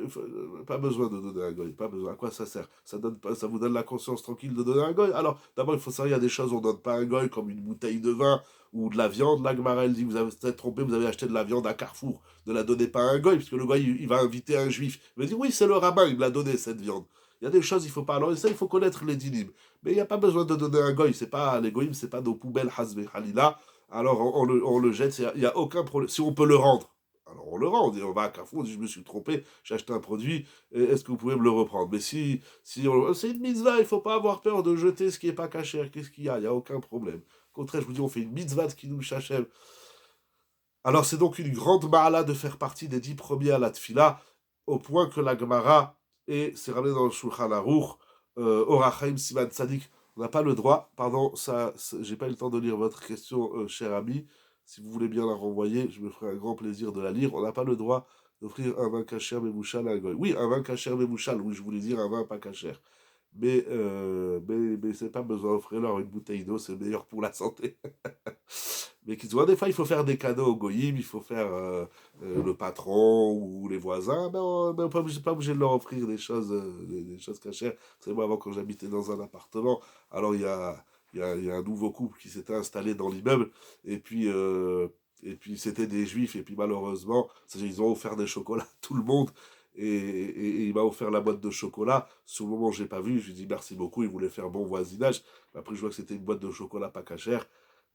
pas besoin de donner un goy, pas besoin. À quoi ça sert? Ça vous donne la conscience tranquille de donner un goy? Alors, d'abord, il faut savoir, il y a des choses, on ne donne pas un goy, comme une bouteille de vin ou de la viande. La Gemara, elle dit, vous avez peut-être trompé, vous avez acheté de la viande à Carrefour. Ne la donnez pas à un goy, puisque le goy, il va inviter un juif. Il va dire, oui, c'est le rabbin, il me l'a donné, cette viande. Il y a des choses, il ne faut pas. Alors, ça, il faut connaître les dynimes. Mais il n'y a pas besoin de donner un goy. C'est pas, les goyim, c'est pas nos poubelles, hasbe halila. Alors, on le jette, il n'y a aucun problème. Si on peut le rendre, alors on le rend, on va à Carrefour, on dit je me suis trompé, j'ai acheté un produit, est-ce que vous pouvez me le reprendre? Mais si c'est une mitzvah, il ne faut pas avoir peur de jeter ce qui n'est pas caché, qu'est-ce qu'il y a? Il n'y a aucun problème. Au contraire, je vous dis, on fait une mitzvah de Kiddush Hashem. Alors c'est donc une grande ma'ala de faire partie des 10 premiers à la tfila, au point que la Gemara, et c'est ramené dans le Shulchan Aruch, Orachaim Siman Tzadik, on n'a pas le droit, pardon, j'ai pas eu le temps de lire votre question, cher ami, si vous voulez bien la renvoyer, je me ferai un grand plaisir de la lire, on n'a pas le droit d'offrir un vin kasher memouchal à un goy. Oui, un vin kasher memouchal, oui, je voulais dire un vin pas kasher. Mais c'est pas besoin d'offrir-leur une bouteille d'eau, c'est meilleur pour la santé. Mais qu'ils voient, des fois, il faut faire des cadeaux aux goyim, il faut faire le patron ou les voisins, ben, on n'est pas obligé de leur offrir des choses cachères. C'est moi, avant, quand j'habitais dans un appartement, alors il y a un nouveau couple qui s'était installé dans l'immeuble, et puis c'était des juifs, et puis malheureusement, ils ont offert des chocolats à tout le monde, et il m'a offert la boîte de chocolat. Sur le moment, je n'ai pas vu, je lui ai dit merci beaucoup, il voulait faire bon voisinage. Après, je vois que c'était une boîte de chocolat pas cachère.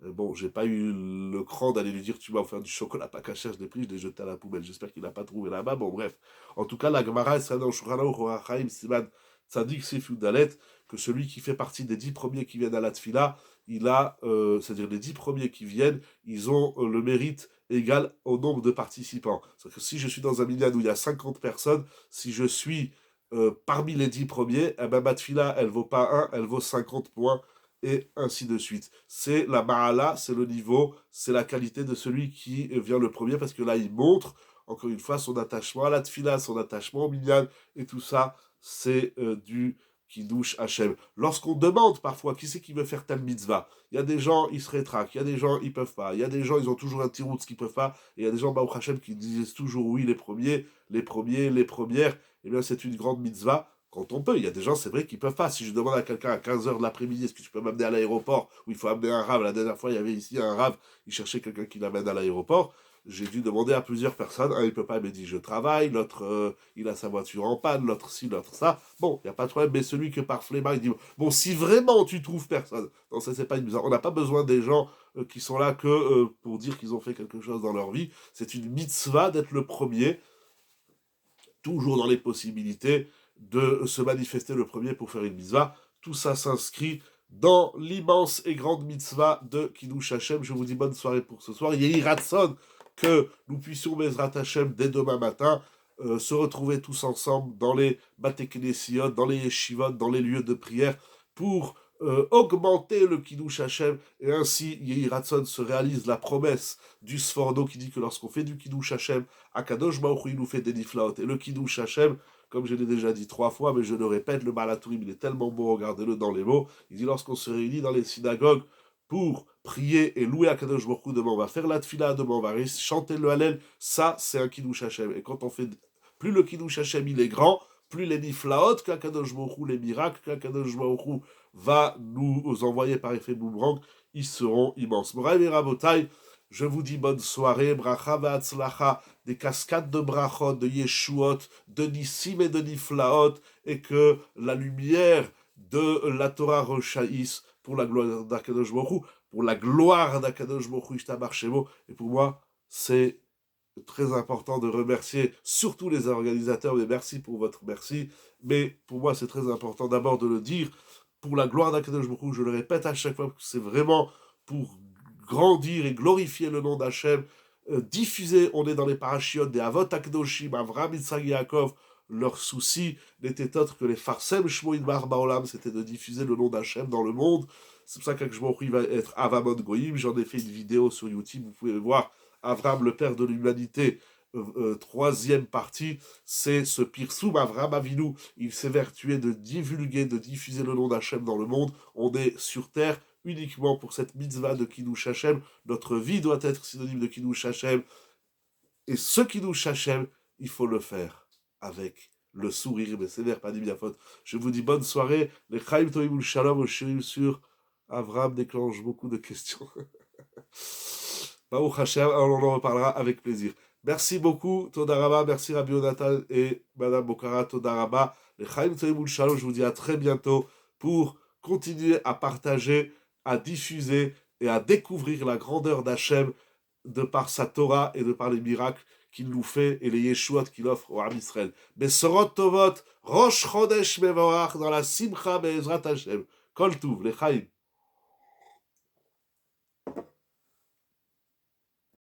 Bon, j'ai pas eu le cran d'aller lui dire tu m'as offert du chocolat pas cachère, je l'ai pris, je l'ai jeté à la poubelle. J'espère qu'il n'a pas trouvé là-bas. Bon, bref. En tout cas, la Gemara, c'est dans Shulchan Aruch Orachaim Siman Tzadik Sif Yudalet, que celui qui fait partie des 10 premiers qui viennent à la Tfila, il a, c'est-à-dire les 10 premiers qui viennent, ils ont le mérite égal au nombre de participants. C'est-à-dire que si je suis dans un minyan où il y a 50 personnes, si je suis parmi les 10 premiers, eh ben, ma Tfila, elle vaut pas 1, elle vaut 50 points, et ainsi de suite. C'est la ma'ala, c'est le niveau, c'est la qualité de celui qui vient le premier, parce que là, il montre, encore une fois, son attachement à la tfila, son attachement au minyan, et tout ça, c'est du Kiddush Hashem. Lorsqu'on demande parfois qui c'est qui veut faire telle mitzvah, il y a des gens, ils se rétractent, il y a des gens, ils peuvent pas, il y a des gens, ils ont toujours un petit route, ce qu'ils peuvent pas, et il y a des gens, Baruch Hashem, qui disent toujours oui, les premiers, les premières, eh bien c'est une grande mitzvah quand on peut. Il y a des gens, c'est vrai, qui peuvent pas. Si je demande à quelqu'un à 15h de l'après-midi, est-ce que tu peux m'amener à l'aéroport, où il faut amener un rave, la dernière fois, il y avait ici un rave, il cherchait quelqu'un qui l'amène à l'aéroport, j'ai dû demander à plusieurs personnes. Un, il peut pas, il me dit je travaille. L'autre, il a sa voiture en panne. L'autre, ci, l'autre, ça. Bon, il n'y a pas de problème. Mais celui que par flemmard, il dit bon, si vraiment tu trouves personne. Non, ça, c'est pas une. On n'a pas besoin des gens qui sont là que pour dire qu'ils ont fait quelque chose dans leur vie. C'est une mitzvah d'être le premier, toujours dans les possibilités de se manifester le premier pour faire une mitzvah. Tout ça s'inscrit dans l'immense et grande mitzvah de Kiddush Hashem. Je vous dis bonne soirée pour ce soir. Yehi Ratson, que nous puissions, Bezrat Hashem, dès demain matin, se retrouver tous ensemble dans les Bate Knesiot, dans les yeshivot, dans les lieux de prière, pour augmenter le Kiddush Hashem, et ainsi, Yehi Ratson se réalise la promesse du Sforno qui dit que lorsqu'on fait du Kiddush Hashem, Akadosh Baruch Hu, il nous fait des niflaot. Et le Kiddush Hashem, comme je l'ai déjà dit 3 fois, mais je le répète, le Balatourim, il est tellement beau, regardez-le dans les mots. Il dit lorsqu'on se réunit dans les synagogues pour prier et louer Akadosh Baruch Hu, demain on va faire la tfila, demain on va chanter le Hallel, ça c'est un Kiddush Hashem. Et quand on fait, plus le Kiddush Hashem il est grand, plus les niflaot qu'Akadosh Baruch Hu, les miracles qu'Akadosh Baruch Hu va nous envoyer par effet boomerang, ils seront immenses. Moraï et Rabotai, je vous dis bonne soirée, bracha v'atzlacha, des cascades de brachot, de yeshuot, de nissim et de niflaot, et que la lumière de la Torah rechaïsse pour la gloire d'Akadosh Baruch Hu, pour la gloire d'Akadosh Baruch Hu, Ishtabar Shemo. Et pour moi, c'est très important de remercier surtout les organisateurs, mais merci pour votre merci. Mais pour moi, c'est très important d'abord de le dire, pour la gloire d'Akadosh Baruch Hu, je le répète à chaque fois, que c'est vraiment pour grandir et glorifier le nom d'Hachem, diffuser, on est dans les parachiotes des Avot Akdoshim, Avram, Yitzhak, Yaakov, leur souci n'était autre que les Farsem Shmoïd Bar Baolam, c'était de diffuser le nom d'Hachem dans le monde. C'est pour ça qu'Akadosh Baruch Hu va être Avamot Goyim, j'en ai fait une vidéo sur YouTube, vous pouvez voir, Avram, le père de l'humanité, 3e partie, c'est ce Pirsoum Avram Avinu. Il s'est vertué de divulguer, de diffuser le nom d'Hachem dans le monde. On est sur terre uniquement pour cette mitzvah de Kiddush Hashem. Notre vie doit être synonyme de Kiddush Hashem. Et ce Kiddush Hashem, il faut le faire avec le sourire, mais c'est l'air pas dit bien faute. Je vous dis bonne soirée. Les Chaim Toimul Shalom au shirim sur Avram déclenche beaucoup de questions. Baruch Hashem, on en reparlera avec plaisir. Merci beaucoup, Todaraba, merci Rabbi Yonatan et Madame Bokara, Todaraba. Les Chaim Toimul Shalom, je vous dis à très bientôt pour continuer à partager, à diffuser et à découvrir la grandeur d'Hachem de par sa Torah et de par les miracles qu'il nous fait et les Yeshuot qu'il offre au Ham Israël. Besorot Tovot, Rosh Chodesh Mevorach, dans la Simcha Be'ezrat Hashem. Kol Tuv, les Chaim.